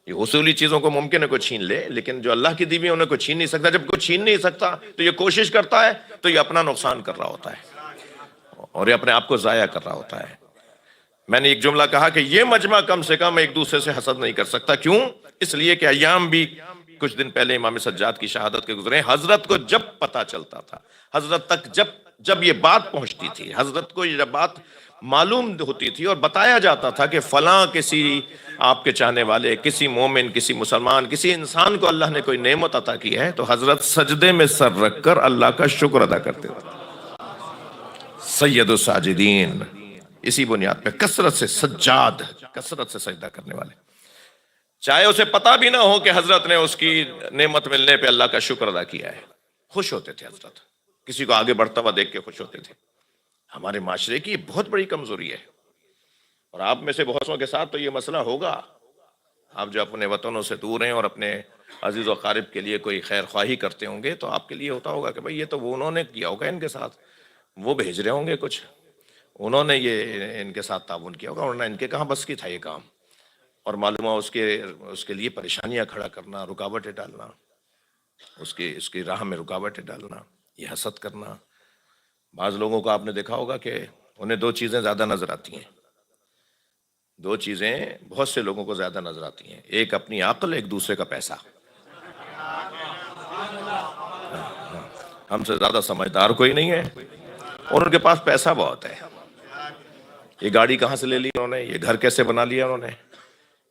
یہ حصولی چیزوں کو ممکن ہے کوئی چھین لے، لیکن جو اللہ کی دی ہوئی انہیں کوئی چھین نہیں سکتا۔ جب کوئی چھین نہیں سکتا تو یہ کوشش کرتا ہے، تو یہ اپنا نقصان کر رہا ہوتا ہے اور یہ اپنے آپ کو ضائع کر رہا ہوتا ہے۔ میں نے ایک جملہ کہا کہ یہ مجمع کم سے کم ایک دوسرے سے حسد نہیں کر سکتا۔ کیوں؟ اس لیے کہ ایام بھی کچھ دن پہلے امام سجاد کی شہادت کے گزرے، حضرت کو جب پتہ چلتا تھا، حضرت تک جب یہ بات پہنچتی تھی، حضرت کو یہ بات معلوم ہوتی تھی اور بتایا جاتا تھا کہ فلاں کسی آپ کے چاہنے والے، کسی مومن، کسی مسلمان، کسی انسان کو اللہ نے کوئی نعمت عطا کی ہے، تو حضرت سجدے میں سر رکھ کر اللہ کا شکر ادا کرتے تھے۔ سید الساجدین، اسی بنیاد پہ کثرت سے سجاد، کثرت سے سجدہ کرنے والے، چاہے اسے پتا بھی نہ ہو کہ حضرت نے اس کی نعمت ملنے پہ اللہ کا شکر ادا کیا ہے، خوش ہوتے تھے حضرت، کسی کو آگے بڑھتا ہوا دیکھ کے خوش ہوتے تھے۔ ہمارے معاشرے کی یہ بہت بڑی کمزوری ہے، اور آپ میں سے بہت سو کے ساتھ تو یہ مسئلہ ہوگا، آپ جو اپنے وطنوں سے دور ہیں اور اپنے عزیز و اقارب کے لیے کوئی خیر خواہی کرتے ہوں گے، تو آپ کے لیے ہوتا ہوگا کہ بھئی یہ تو وہ انہوں نے کیا ہوگا ان کے ساتھ، وہ بھیج رہے ہوں گے کچھ، انہوں نے یہ ان کے ساتھ تعاون کیا ہوگا، ورنہ ان کے کہاں بس کی تھا یہ کام، اور معلومہ اس کے لیے پریشانیاں کھڑا کرنا، رکاوٹیں ڈالنا، اس کی راہ میں رکاوٹیں ڈالنا، یہ حسد کرنا۔ بعض لوگوں کو آپ نے دیکھا ہوگا کہ انہیں دو چیزیں زیادہ نظر آتی ہیں، دو چیزیں بہت سے لوگوں کو زیادہ نظر آتی ہیں، ایک اپنی عقل، ایک دوسرے کا پیسہ۔ ہم سے زیادہ سمجھدار کوئی نہیں ہے اور ان کے پاس پیسہ بہت ہے۔ یہ گاڑی کہاں سے لے لی انہوں نے، یہ گھر کیسے بنا لیا انہوں نے،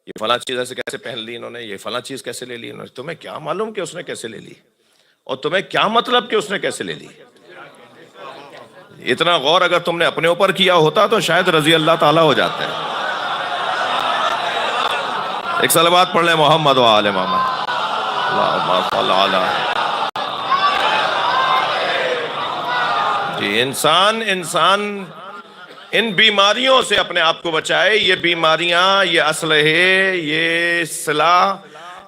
یہ فلاں چیز ایسے کیسے پہن لی انہوں نے، یہ فلاں چیز کیسے لے لی انہوں نے۔ تمہیں کیا معلوم کہ اس نے کیسے لے لی، اور تمہیں کیا مطلب کہ اس نے کیسے لے لی؟ اتنا غور اگر تم نے اپنے اوپر کیا ہوتا تو شاید رضی اللہ تعالیٰ ہو جاتے ہیں۔ ایک صلوات پڑھ لیں محمد و آل محمد، اللہم صل علی۔ جی، انسان ان بیماریوں سے اپنے آپ کو بچائے۔ یہ بیماریاں، یہ اسلحے، یہ سلاح،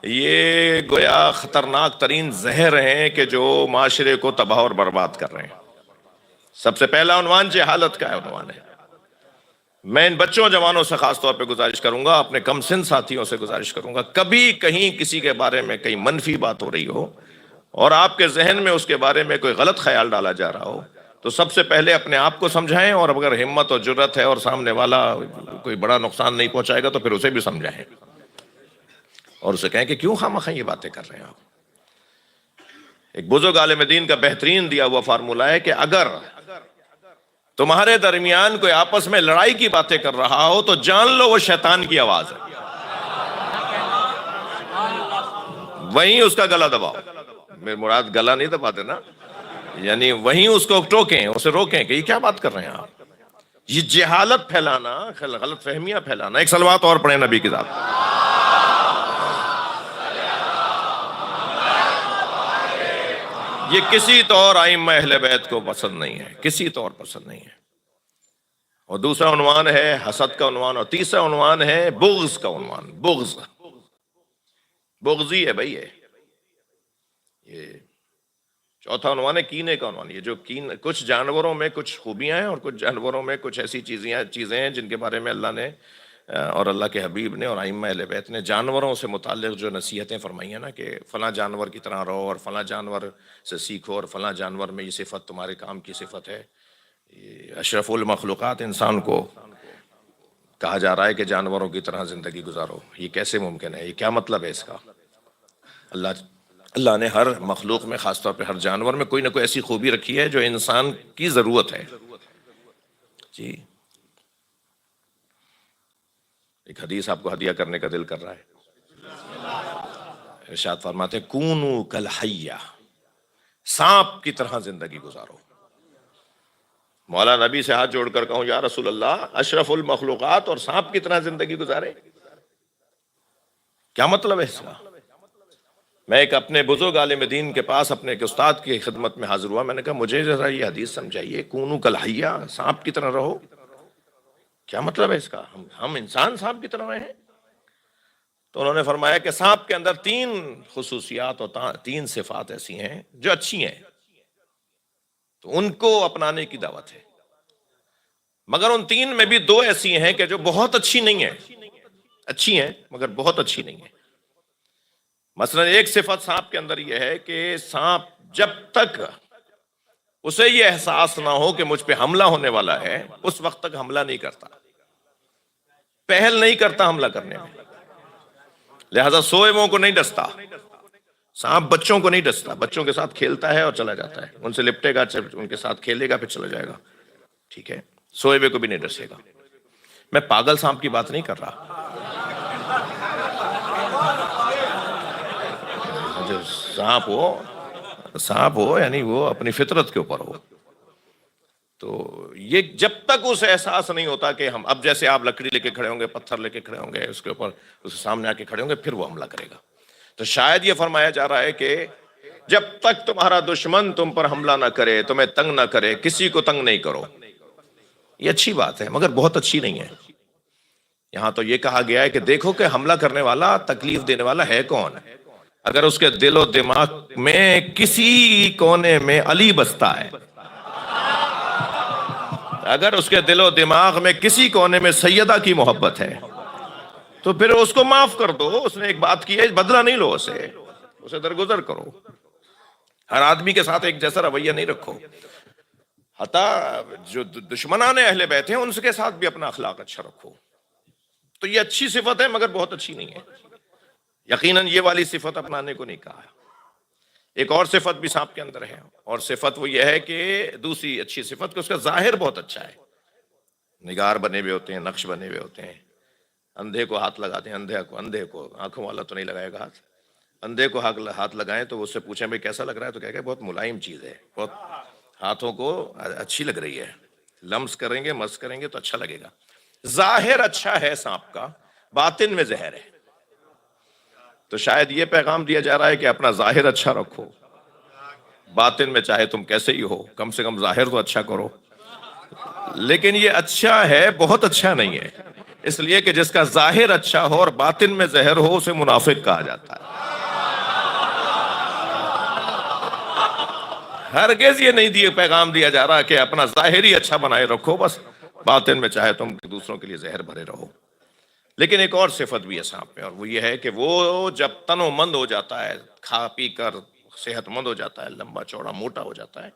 یہ گویا خطرناک ترین زہر ہیں کہ جو معاشرے کو تباہ اور برباد کر رہے ہیں۔ سب سے پہلا عنوان جہالت کا عنوان ہے۔ میں ان بچوں جوانوں سے خاص طور پہ گزارش کروں گا، اپنے کم سن ساتھیوں سے گزارش کروں گا، کبھی کہیں کسی کے بارے میں کہیں منفی بات ہو رہی ہو اور آپ کے ذہن میں اس کے بارے میں کوئی غلط خیال ڈالا جا رہا ہو تو سب سے پہلے اپنے آپ کو سمجھائیں، اور اگر ہمت اور جرت ہے اور سامنے والا کوئی بڑا نقصان نہیں پہنچائے گا تو پھر اسے بھی سمجھائیں اور اسے کہیں کہ کیوں خواہ یہ باتیں کر رہے ہیں آپ۔ ایک بزرگ عالم دین کا بہترین دیا ہوا فارمولہ ہے کہ اگر تمہارے درمیان کوئی آپس میں لڑائی کی باتیں کر رہا ہو تو جان لو وہ شیطان کی آواز ہے، وہیں اس کا گلا دباؤ۔ میرے مراد گلا نہیں دباتے نا، یعنی وہیں اس کو ٹوکیں، اسے روکیں کہ یہ کیا بات کر رہے ہیں آپ۔ یہ جہالت پھیلانا، غلط فہمیاں پھیلانا۔ ایک صلوات اور پڑھیں نبی کی ذات۔ یہ کسی طور ائمہ اہل بیت کو پسند نہیں ہے، کسی طور پسند نہیں ہے۔ اور دوسرا عنوان ہے حسد کا عنوان، اور تیسرا عنوان ہے بغض کا عنوان۔ بغض، بغضی ہے بھائی یہ چوتھا عنوان ہے کینے کا عنوان۔ یہ جو کچھ جانوروں میں کچھ خوبیاں ہیں اور کچھ جانوروں میں کچھ ایسی چیزیں ہیں جن کے بارے میں اللہ نے اور اللہ کے حبیب نے اور ائمہ اہل بیت نے جانوروں سے متعلق جو نصیحتیں فرمائی ہیں نا، کہ فلاں جانور کی طرح رہو اور فلاں جانور سے سیکھو اور فلاں جانور میں یہ صفت تمہارے کام کی صفت ہے۔ اشرف المخلوقات انسان کو کہا جا رہا ہے کہ جانوروں کی طرح زندگی گزارو۔ یہ کیسے ممکن ہے؟ یہ کیا مطلب ہے اس کا؟ اللہ نے ہر مخلوق میں، خاص طور پہ ہر جانور میں کوئی نہ کوئی ایسی خوبی رکھی ہے جو انسان کی ضرورت ہے۔ جی ایک حدیث آپ کو ہدیہ کرنے کا دل کر رہا ہے۔ ارشاد فرماتے ہیں کونوا کالحیہ، سانپ کی طرح زندگی گزارو۔ مولا نبی سے ہاتھ جوڑ کر کہوں یا رسول اللہ، اشرف المخلوقات اور سانپ کی طرح زندگی گزارے، کیا مطلب ہے اس کا؟ میں ایک اپنے بزرگ عالم دین کے پاس اپنے ایک استاد کی خدمت میں حاضر ہوا۔ میں نے کہا مجھے ذرا یہ حدیث سمجھائیے، کونوا کالحیہ، سانپ کی طرح رہو، کیا مطلب ہے اس کا؟ ہم انسان سانپ کی طرح رہیں؟ تو انہوں نے فرمایا کہ سانپ کے اندر 3 خصوصیات اور 3 صفات ایسی ہیں جو اچھی ہیں، تو ان کو اپنانے کی دعوت ہے، مگر ان 3 میں بھی 2 ایسی ہیں کہ جو بہت اچھی نہیں ہیں، اچھی ہیں مگر بہت اچھی نہیں ہیں۔ مثلا ایک صفت سانپ کے اندر یہ ہے کہ سانپ جب تک اسے یہ احساس نہ ہو کہ مجھ پہ حملہ ہونے والا ہے، اس وقت تک حملہ نہیں کرتا، پہل نہیں کرتا حملہ کرنے میں۔ لہذا سوئے ووں کو نہیں ڈستا، سانپ بچوں کو نہیں ڈستا، بچوں کے ساتھ کھیلتا ہے اور چلا جاتا ہے، ان سے لپٹے گا، ان کے ساتھ کھیلے گا، پھر چلا جائے گا، ٹھیک ہے، سوئے ہوئے کو بھی نہیں ڈسے گا۔ میں پاگل سانپ کی بات نہیں کر رہا، جو سانپ ہو یعنی وہ اپنی فطرت کے اوپر ہو۔ تو یہ جب تک اسے احساس نہیں ہوتا کہ ہم اب جیسے آپ لکڑی لے کے کھڑے ہوں گے، پتھر لے کے کھڑے ہوں گے، اس کے اوپر اس کے سامنے آ کے کھڑے ہوں گے، پھر وہ حملہ کرے گا۔ تو شاید یہ فرمایا جا رہا ہے کہ جب تک تمہارا دشمن تم پر حملہ نہ کرے، تمہیں تنگ نہ کرے، کسی کو تنگ نہیں کرو۔ یہ اچھی بات ہے مگر بہت اچھی نہیں ہے۔ یہاں تو یہ کہا گیا ہے کہ دیکھو کہ حملہ کرنے والا، تکلیف دینے والا ہے کون؟ اگر اس کے دل و دماغ میں کسی کونے میں علی بستا ہے، اگر اس کے دل و دماغ میں کسی کونے میں سیدہ کی محبت ہے تو پھر اس کو معاف کر دو۔ اس نے ایک بات کی ہے، بدلہ نہیں لو، اسے درگزر کرو۔ ہر آدمی کے ساتھ ایک جیسا رویہ نہیں رکھو، حتیٰ جو دشمنان اہل بیت ہیں ان کے ساتھ بھی اپنا اخلاق اچھا رکھو۔ تو یہ اچھی صفت ہے مگر بہت اچھی نہیں ہے، یقیناً یہ والی صفت اپنانے کو نہیں کہا۔ ایک اور صفت بھی سانپ کے اندر ہے، اور صفت وہ یہ ہے کہ دوسری اچھی صفت کہ اس کا ظاہر بہت اچھا ہے، نگار بنے ہوئے ہوتے ہیں، نقش بنے ہوئے ہوتے ہیں، اندھے کو ہاتھ لگاتے ہیں، اندھے کو آنکھوں والا تو نہیں لگائے گا ہاتھ، اندھے کو ہاتھ لگائیں تو اس سے پوچھیں بھئی کیسا لگ رہا ہے، تو کہے گا بہت ملائم چیز ہے، بہت ہاتھوں کو اچھی لگ رہی ہے، لمس کریں گے، مس کریں گے تو اچھا لگے گا۔ ظاہر اچھا ہے سانپ کا، باطن میں زہر ہے۔ تو شاید یہ پیغام دیا جا رہا ہے کہ اپنا ظاہر اچھا رکھو، باطن میں چاہے تم کیسے ہی ہو، کم سے کم ظاہر تو اچھا کرو۔ لیکن یہ اچھا ہے، بہت اچھا نہیں ہے۔ اس لیے کہ جس کا ظاہر اچھا ہو اور باطن میں زہر ہو اسے منافق کہا جاتا ہے۔ ہرگز یہ نہیں پیغام دیا جا رہا کہ اپنا ظاہر ہی اچھا بنائے رکھو، بس باطن میں چاہے تم دوسروں کے لیے زہر بھرے رہو۔ لیکن ایک اور صفت بھی ہے سانپ میں، اور وہ یہ ہے کہ وہ جب تن و مند ہو جاتا ہے، کھا پی کر صحت مند ہو جاتا ہے، لمبا چوڑا موٹا ہو جاتا ہے،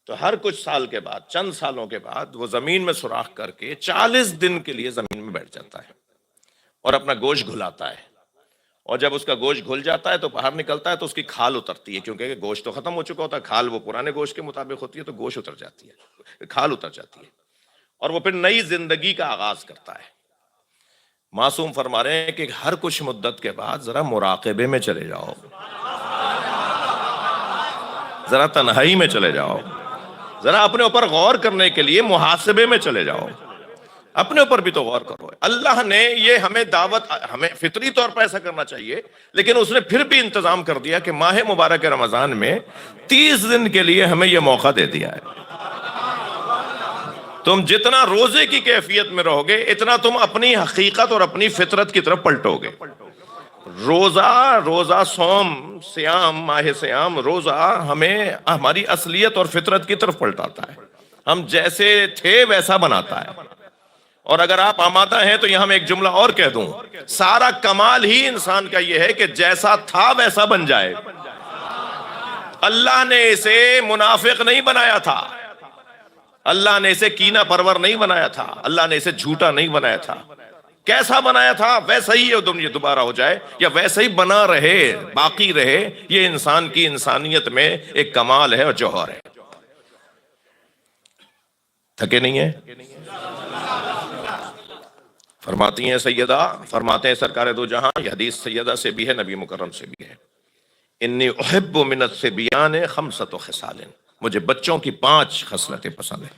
تو ہر کچھ سال کے بعد، چند سالوں کے بعد، وہ زمین میں سوراخ کر کے 40 دن کے لیے زمین میں بیٹھ جاتا ہے اور اپنا گوشت گھلاتا ہے، اور جب اس کا گوشت گھل جاتا ہے تو باہر نکلتا ہے تو اس کی کھال اترتی ہے، کیونکہ گوشت تو ختم ہو چکا ہوتا ہے، کھال وہ پرانے گوشت کے مطابق ہوتی ہے، تو گوشت اتر جاتی ہے، کھال اتر جاتی ہے، اور وہ پھر نئی زندگی کا آغاز کرتا ہے۔ معصوم فرما رہے ہیں کہ ہر کچھ مدت کے بعد ذرا مراقبے میں چلے جاؤ، ذرا تنہائی میں چلے جاؤ، ذرا اپنے اوپر غور کرنے کے لیے محاسبے میں چلے جاؤ، اپنے اوپر بھی تو غور کرو۔ اللہ نے یہ ہمیں دعوت، ہمیں فطری طور پر ایسا کرنا چاہیے، لیکن اس نے پھر بھی انتظام کر دیا کہ ماہ مبارک رمضان میں 30 دن کے لیے ہمیں یہ موقع دے دیا ہے۔ تم جتنا روزے کی کیفیت میں رہو گے اتنا تم اپنی حقیقت اور اپنی فطرت کی طرف پلٹو گے۔ روزہ سوم، سیام، ماہ سیام، روزہ ہمیں ہماری اصلیت اور فطرت کی طرف پلٹاتا ہے، ہم جیسے تھے ویسا بناتا ہے۔ اور اگر آپ آمادہ ہیں تو یہاں میں ایک جملہ اور کہہ دوں، سارا کمال ہی انسان کا یہ ہے کہ جیسا تھا ویسا بن جائے۔ اللہ نے اسے منافق نہیں بنایا تھا، اللہ نے اسے کینہ پرور نہیں بنایا تھا، اللہ نے اسے جھوٹا نہیں بنایا تھا۔ کیسا بنایا تھا ویسا ہی یہ دوبارہ ہو جائے، یا ویسا ہی بنا رہے، باقی رہے۔ یہ انسان کی انسانیت میں ایک کمال ہے اور جوہر ہے۔ تھکے نہیں ہیں؟ فرماتی ہیں سیدہ، فرماتے ہیں سرکار دو جہاں، یہ حدیث سیدہ سے بھی ہے، نبی مکرم سے بھی ہے، انی احب من الصبیان خمسۃ خصال، مجھے بچوں کی 5 خصلتیں پسند ہیں۔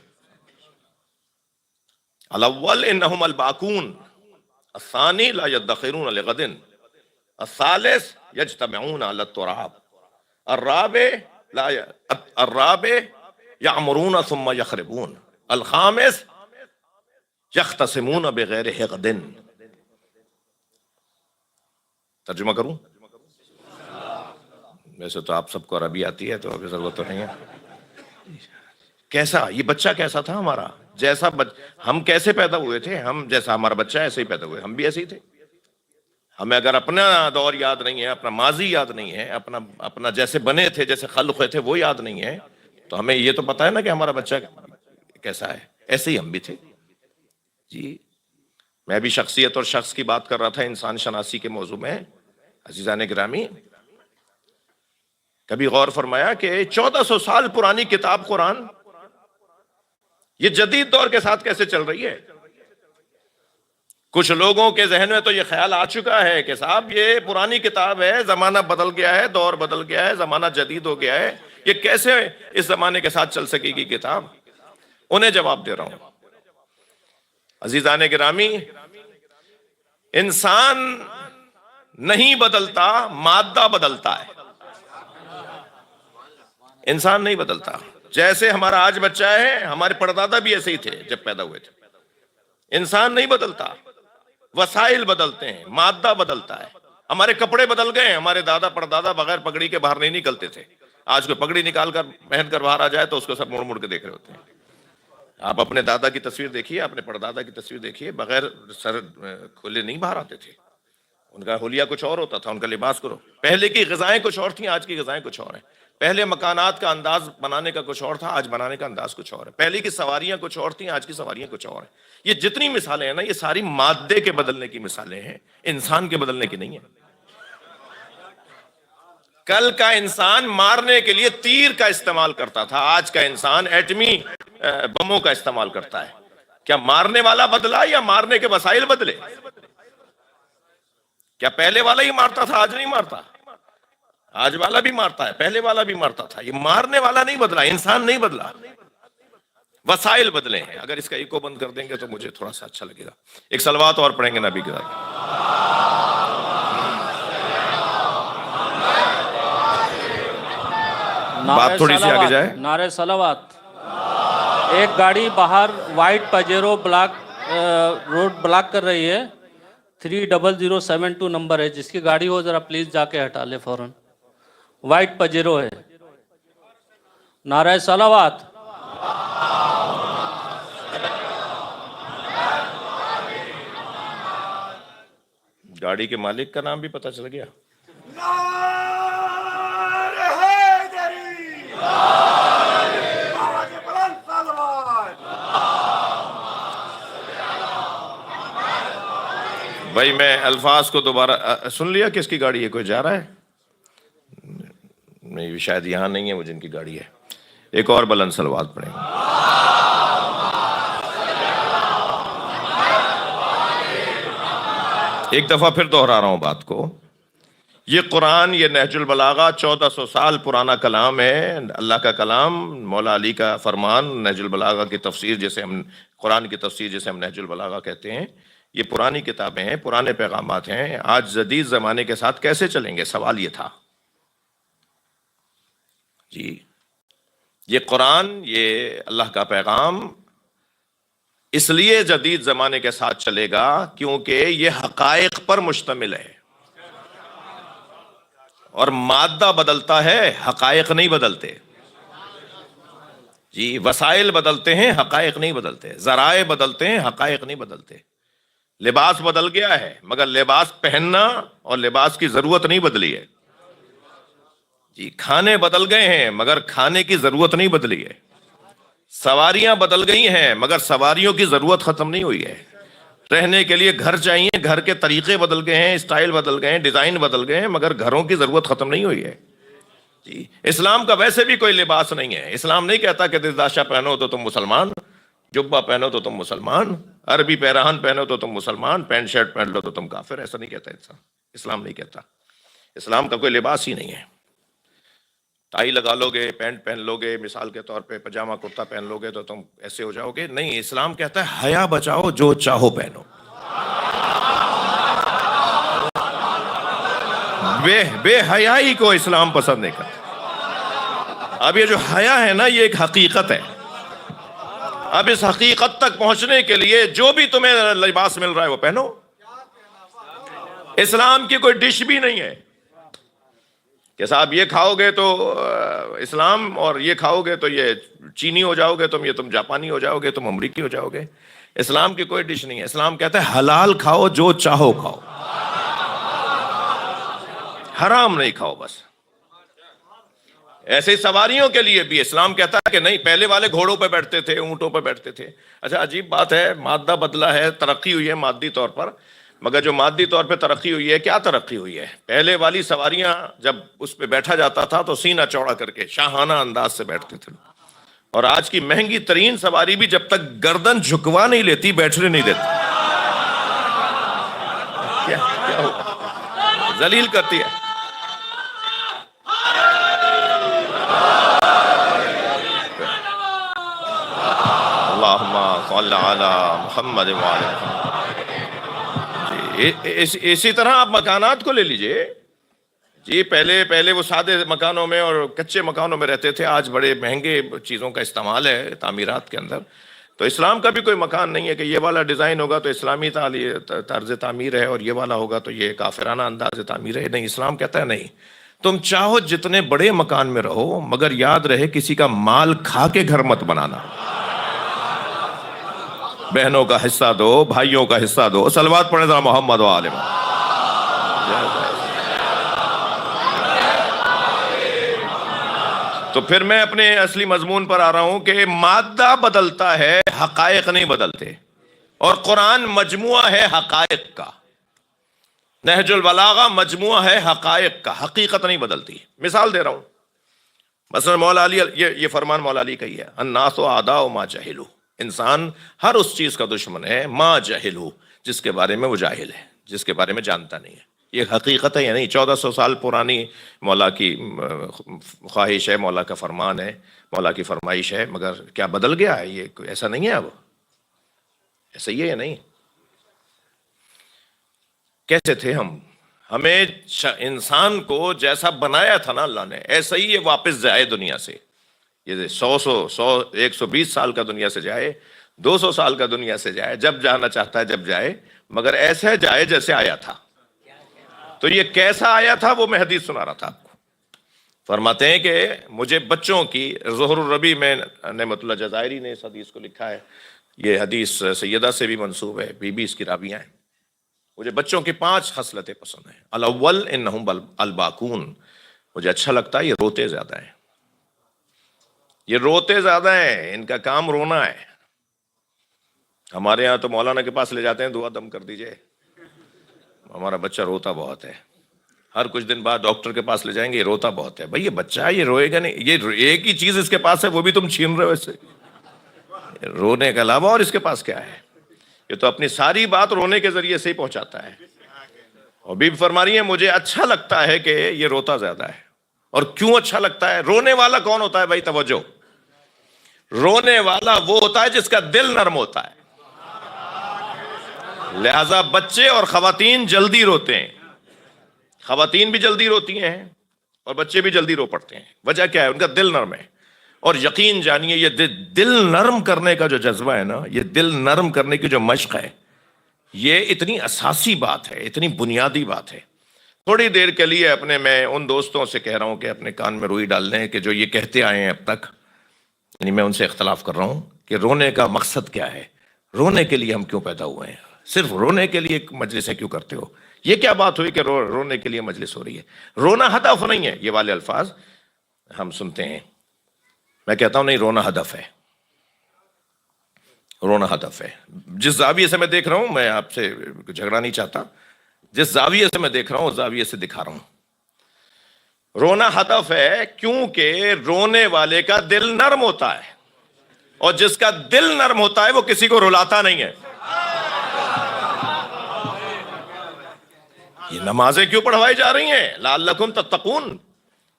الاول انہم الباکون، الثانی لا يدخرون لغد، الثالث یجتمعون علی التراب، الرابع یعمرون ثم یخربون، الخامس یختصمون بغیر حقد۔ ترجمہ کروں؟ ویسے تو آپ سب کو عربی آتی ہے تو ابھی ضرورت تو نہیں ہے۔ کیسا یہ بچہ کیسا تھا ہمارا، جیسا ہم کیسے پیدا ہوئے تھے، ہم جیسا ہمارا بچہ ایسے ہی پیدا ہوئے، ہم بھی ایسے ہی تھے۔ ہمیں اگر اپنا دور یاد نہیں ہے، اپنا ماضی یاد نہیں ہے، اپنا جیسے بنے تھے، جیسے خلق ہوئے تھے وہ یاد نہیں ہے، تو ہمیں یہ تو پتا ہے نا کہ ہمارا بچہ کیسا ہے۔ ایسے ہی ہم بھی تھے جی۔ میں بھی شخصیت اور شخص کی بات کر رہا تھا انسان شناسی کے موضوع میں۔ عزیزان گرامی، کبھی غور فرمایا کہ 1400 سال پرانی کتاب قرآن یہ جدید دور کے ساتھ کیسے چل رہی ہے؟ کچھ لوگوں کے ذہن میں تو یہ خیال آ چکا ہے کہ صاحب یہ پرانی کتاب ہے، زمانہ بدل گیا ہے، دور بدل گیا ہے، زمانہ جدید ہو گیا ہے، یہ کیسے اس زمانے کے ساتھ چل سکے گی کتاب؟ انہیں جواب دے رہا ہوں۔ عزیزان گرامی، انسان نہیں بدلتا، مادہ بدلتا ہے، انسان نہیں بدلتا۔ جیسے ہمارا آج بچہ ہے، ہمارے پردادا بھی ایسے ہی تھے جب پیدا ہوئے تھے۔ انسان نہیں بدلتا، وسائل بدلتے ہیں، مادہ بدلتا ہے۔ ہمارے کپڑے بدل گئے، ہمارے دادا پردادا بغیر پگڑی کے باہر نہیں نکلتے تھے، آج کوئی پگڑی نکال کر پہن کر باہر آ جائے تو اس کو سب مڑ مڑ کے دیکھ رہے ہوتے ہیں۔ آپ اپنے دادا کی تصویر دیکھیے، اپنے پردادا کی تصویر دیکھیے، بغیر سر کھلے نہیں باہر آتے تھے، ان کا حلیہ کچھ اور ہوتا تھا، ان کا لباس کرو۔ پہلے کی غذائیں کچھ اور تھیں، آج کی غذائیں کچھ اور ہیں۔ پہلے مکانات کا انداز بنانے کا کچھ اور تھا، آج بنانے کا انداز کچھ اور ہے۔ پہلے کی سواریاں کچھ اور تھیں، آج کی سواریاں کچھ اور ہیں۔ یہ جتنی مثالیں ہیں نا، یہ ساری مادے کے بدلنے کی مثالیں ہیں، انسان کے بدلنے کی نہیں ہیں۔ کل کا انسان مارنے کے لیے تیر کا استعمال کرتا تھا، آج کا انسان ایٹمی بموں کا استعمال کرتا ہے۔ کیا مارنے والا بدلا یا مارنے کے وسائل بدلے؟ کیا پہلے والا ہی مارتا تھا، آج نہیں مارتا؟ آج والا بھی مارتا ہے، پہلے والا بھی مارتا تھا۔ یہ مارنے والا نہیں بدلا، انسان نہیں بدلا، وسائل بدلے ہیں۔ اگر اس کا ایکو بند کر دیں گے تو مجھے تھوڑا سا اچھا لگے گا۔ ایک صلوات اور پڑھیں گے نبی کے ساتھ۔ بات تھوڑی سی آگے جائے۔ نعرہ صلوات۔ ایک گاڑی باہر white Pajero black road block کر رہی ہے. 30072 نمبر ہے، جس کی گاڑی ہو ذرا پلیز جا کے ہٹا لے فوراً. وائٹ پجیرو ہے. نعرہ صلوات. گاڑی کے مالک کا نام بھی پتہ چل گیا. بھائی میں الفاظ کو دوبارہ سن لیا. کس کی گاڑی ہے؟ کوئی جا رہا ہے؟ نہیں، شاید یہاں نہیں ہے وہ جن کی گاڑی ہے. ایک اور بلند صلوات پڑھیں گے. ایک دفعہ پھر دوہرا رہا ہوں بات کو. یہ قرآن، یہ نہج البلاغہ 1400 سال پرانا کلام ہے، اللہ کا کلام، مولا علی کا فرمان. نہج البلاغہ کی تفسیر جیسے ہم قرآن کی تفسیر جیسے ہم نہج البلاغہ کہتے ہیں، یہ پرانی کتابیں ہیں، پرانے پیغامات ہیں. آج جدید زمانے کے ساتھ کیسے چلیں گے؟ سوال یہ تھا جی. یہ قرآن، یہ اللہ کا پیغام اس لیے جدید زمانے کے ساتھ چلے گا کیونکہ یہ حقائق پر مشتمل ہے. اور مادہ بدلتا ہے، حقائق نہیں بدلتے. جی، وسائل بدلتے ہیں، حقائق نہیں بدلتے. ذرائع بدلتے ہیں، حقائق نہیں بدلتے. لباس بدل گیا ہے مگر لباس پہننا اور لباس کی ضرورت نہیں بدلی ہے. جی، کھانے بدل گئے ہیں مگر کھانے کی ضرورت نہیں بدلی ہے. سواریاں بدل گئی ہیں مگر سواریوں کی ضرورت ختم نہیں ہوئی ہے. رہنے کے لیے گھر چاہیے، گھر کے طریقے بدل گئے ہیں، اسٹائل بدل گئے ہیں، ڈیزائن بدل گئے ہیں، مگر گھروں کی ضرورت ختم نہیں ہوئی ہے. جی، اسلام کا ویسے بھی کوئی لباس نہیں ہے. اسلام نہیں کہتا کہ درداشہ پہنو تو تم مسلمان، جبہ پہنو تو تم مسلمان، عربی پیراہن پہنو تو تم مسلمان، پینٹ شرٹ پہن لو تو تم کافر. ایسا نہیں کہتا اسلام نہیں کہتا. اسلام کا کوئی لباس ہی نہیں ہے. ٹائی لگا لو گے، پینٹ پہن لو گے، مثال کے طور پہ پاجامہ کرتا پہن لو گے تو تم ایسے ہو جاؤ گے. نہیں، اسلام کہتا ہے حیا بچاؤ، جو چاہو پہنو. بے حیائی کو اسلام پسند نہیں کرتا. اب یہ جو حیا ہے نا، یہ ایک حقیقت ہے. اب اس حقیقت تک پہنچنے کے لیے جو بھی تمہیں لباس مل رہا ہے وہ پہنو. اسلام کی کوئی ڈش بھی نہیں ہے کہ صاحب یہ کھاؤ گے تو اسلام، اور یہ کھاؤ گے تو یہ چینی ہو جاؤ گے، تم جاپانی ہو جاؤ گے، تم امریکی ہو جاؤ گے. اسلام کی کوئی ڈش نہیں ہے. اسلام کہتا ہے حلال کھاؤ، جو چاہو کھاؤ، حرام نہیں کھاؤ بس. ایسے ہی سواریوں کے لیے بھی اسلام کہتا ہے کہ نہیں، پہلے والے گھوڑوں پہ بیٹھتے تھے، اونٹوں پہ بیٹھتے تھے. اچھا، عجیب بات ہے، مادہ بدلا ہے، ترقی ہوئی ہے مادی طور پر، مگر جو مادی طور پہ ترقی ہوئی ہے، کیا ترقی ہوئی ہے؟ پہلے والی سواریاں جب اس پہ بیٹھا جاتا تھا تو سینہ چوڑا کر کے شاہانہ انداز سے بیٹھتے تھے. اور آج کی مہنگی ترین سواری بھی جب تک گردن جھکوا نہیں لیتی بیٹھنے نہیں دیتی. کیا ہوا؟ ذلیل کرتی ہے. اللہم صلی علی محمد وعلی محمد. اسی طرح آپ مکانات کو لے لیجئے. جی، پہلے وہ سادے مکانوں میں اور کچے مکانوں میں رہتے تھے، آج بڑے مہنگے چیزوں کا استعمال ہے تعمیرات کے اندر. تو اسلام کا بھی کوئی مکان نہیں ہے کہ یہ والا ڈیزائن ہوگا تو اسلامی طرز تعمیر ہے اور یہ والا ہوگا تو یہ کافرانہ انداز تعمیر ہے. نہیں، اسلام کہتا ہے نہیں، تم چاہو جتنے بڑے مکان میں رہو، مگر یاد رہے کسی کا مال کھا کے گھر مت بنانا. بہنوں کا حصہ دو، بھائیوں کا حصہ دو. صلوات پڑھیں ذرا محمد و آل محمد. تو پھر میں اپنے اصلی مضمون پر آ رہا ہوں کہ مادہ بدلتا ہے، حقائق نہیں بدلتے. اور قرآن مجموعہ ہے حقائق کا. نہج البلاغہ مجموعہ ہے حقائق کا، حقیقت نہیں بدلتی. مثال دے رہا ہوں. مثلا مولا علی، یہ فرمان مولا علی کا ہی ہے، الناس اعداء ما جہلوا. انسان ہر اس چیز کا دشمن ہے ما جہلوا، جس کے بارے میں وہ جاہل ہے، جس کے بارے میں جانتا نہیں ہے. یہ حقیقت ہے یا نہیں؟ 1400 سال پرانی مولا کی خواہش ہے، مولا کا فرمان ہے، مولا کی فرمائش ہے، مگر کیا بدل گیا ہے؟ یہ ایسا نہیں ہے. اب ایسا ہی ہے یا نہیں؟ کیسے تھے ہم؟ ہمیں انسان کو جیسا بنایا تھا نا اللہ نے، ایسا ہی یہ واپس جائے دنیا سے. یہ 120 سال کا دنیا سے جائے 200 سال کا دنیا سے جائے، جب جانا چاہتا ہے جب جائے، مگر ایسے جائے جیسے آیا تھا۔ تو یہ کیسا آیا تھا وہ میں حدیث سنا رہا تھا آپ کو۔ فرماتے ہیں کہ مجھے بچوں کی، ظہر الربیع میں نعمت اللہ جزائری نے اس حدیث کو لکھا ہے، یہ حدیث سیدہ سے بھی منسوب ہے، بی بی اس کی راویہ ہیں۔ مجھے بچوں کی 5 خصلتیں پسند ہیں۔ الاول انہم الباکون، مجھے اچھا لگتا ہے یہ روتے زیادہ ہیں، یہ روتے زیادہ ہیں، ان کا کام رونا ہے۔ ہمارے ہاں تو مولانا کے پاس لے جاتے ہیں، دعا دم کر دیجئے، ہمارا بچہ روتا بہت ہے۔ ہر کچھ دن بعد ڈاکٹر کے پاس لے جائیں گے، یہ روتا بہت ہے۔ بھائی یہ بچہ ہے، یہ روئے گا نہیں، یہ ایک ہی چیز اس کے پاس ہے وہ بھی تم چھین رہے ہو اس سے، رونے کے علاوہ اور اس کے پاس کیا ہے؟ یہ تو اپنی ساری بات رونے کے ذریعے سے ہی پہنچاتا ہے۔ اور بیوی فرما رہی ہے مجھے اچھا لگتا ہے کہ یہ روتا زیادہ ہے۔ اور کیوں اچھا لگتا ہے؟ رونے والا کون ہوتا ہے بھائی؟ توجہ، رونے والا وہ ہوتا ہے جس کا دل نرم ہوتا ہے۔ لہذا بچے اور خواتین جلدی روتے ہیں، خواتین بھی جلدی روتی ہیں اور بچے بھی جلدی رو پڑتے ہیں۔ وجہ کیا ہے؟ ان کا دل نرم ہے۔ اور یقین جانیے یہ دل نرم کرنے کا جو جذبہ ہے نا، یہ دل نرم کرنے کی جو مشق ہے، یہ اتنی اساسی بات ہے، اتنی بنیادی بات ہے۔ تھوڑی دیر کے لیے اپنے میں ان دوستوں سے کہہ رہا ہوں کہ اپنے کان میں روئی ڈال لیں کہ جو یہ کہتے آئے ہیں اب تک، یعنی میں ان سے اختلاف کر رہا ہوں کہ رونے کا مقصد کیا ہے، رونے کے لیے ہم کیوں پیدا ہوئے ہیں؟ صرف رونے کے لیے مجلسیں کیوں کرتے ہو؟ یہ کیا بات ہوئی کہ رونے کے لیے مجلس ہو رہی ہے؟ رونا ہدف نہیں ہے۔ یہ والے الفاظ ہم سنتے ہیں، میں کہتا ہوں نہیں، رونا ہدف ہے، رونا ہدف ہے۔ جس زاویے سے میں دیکھ رہا ہوں، میں آپ سے جھگڑا نہیں چاہتا، جس زاویے سے میں دیکھ رہا ہوں اس زاویے سے دکھا رہا ہوں۔ رونا ہدف ہے کیونکہ رونے والے کا دل نرم ہوتا ہے، اور جس کا دل نرم ہوتا ہے وہ کسی کو رلاتا نہیں ہے۔ یہ نمازیں کیوں پڑھوائی جا رہی ہیں؟ لعلکم تتقون،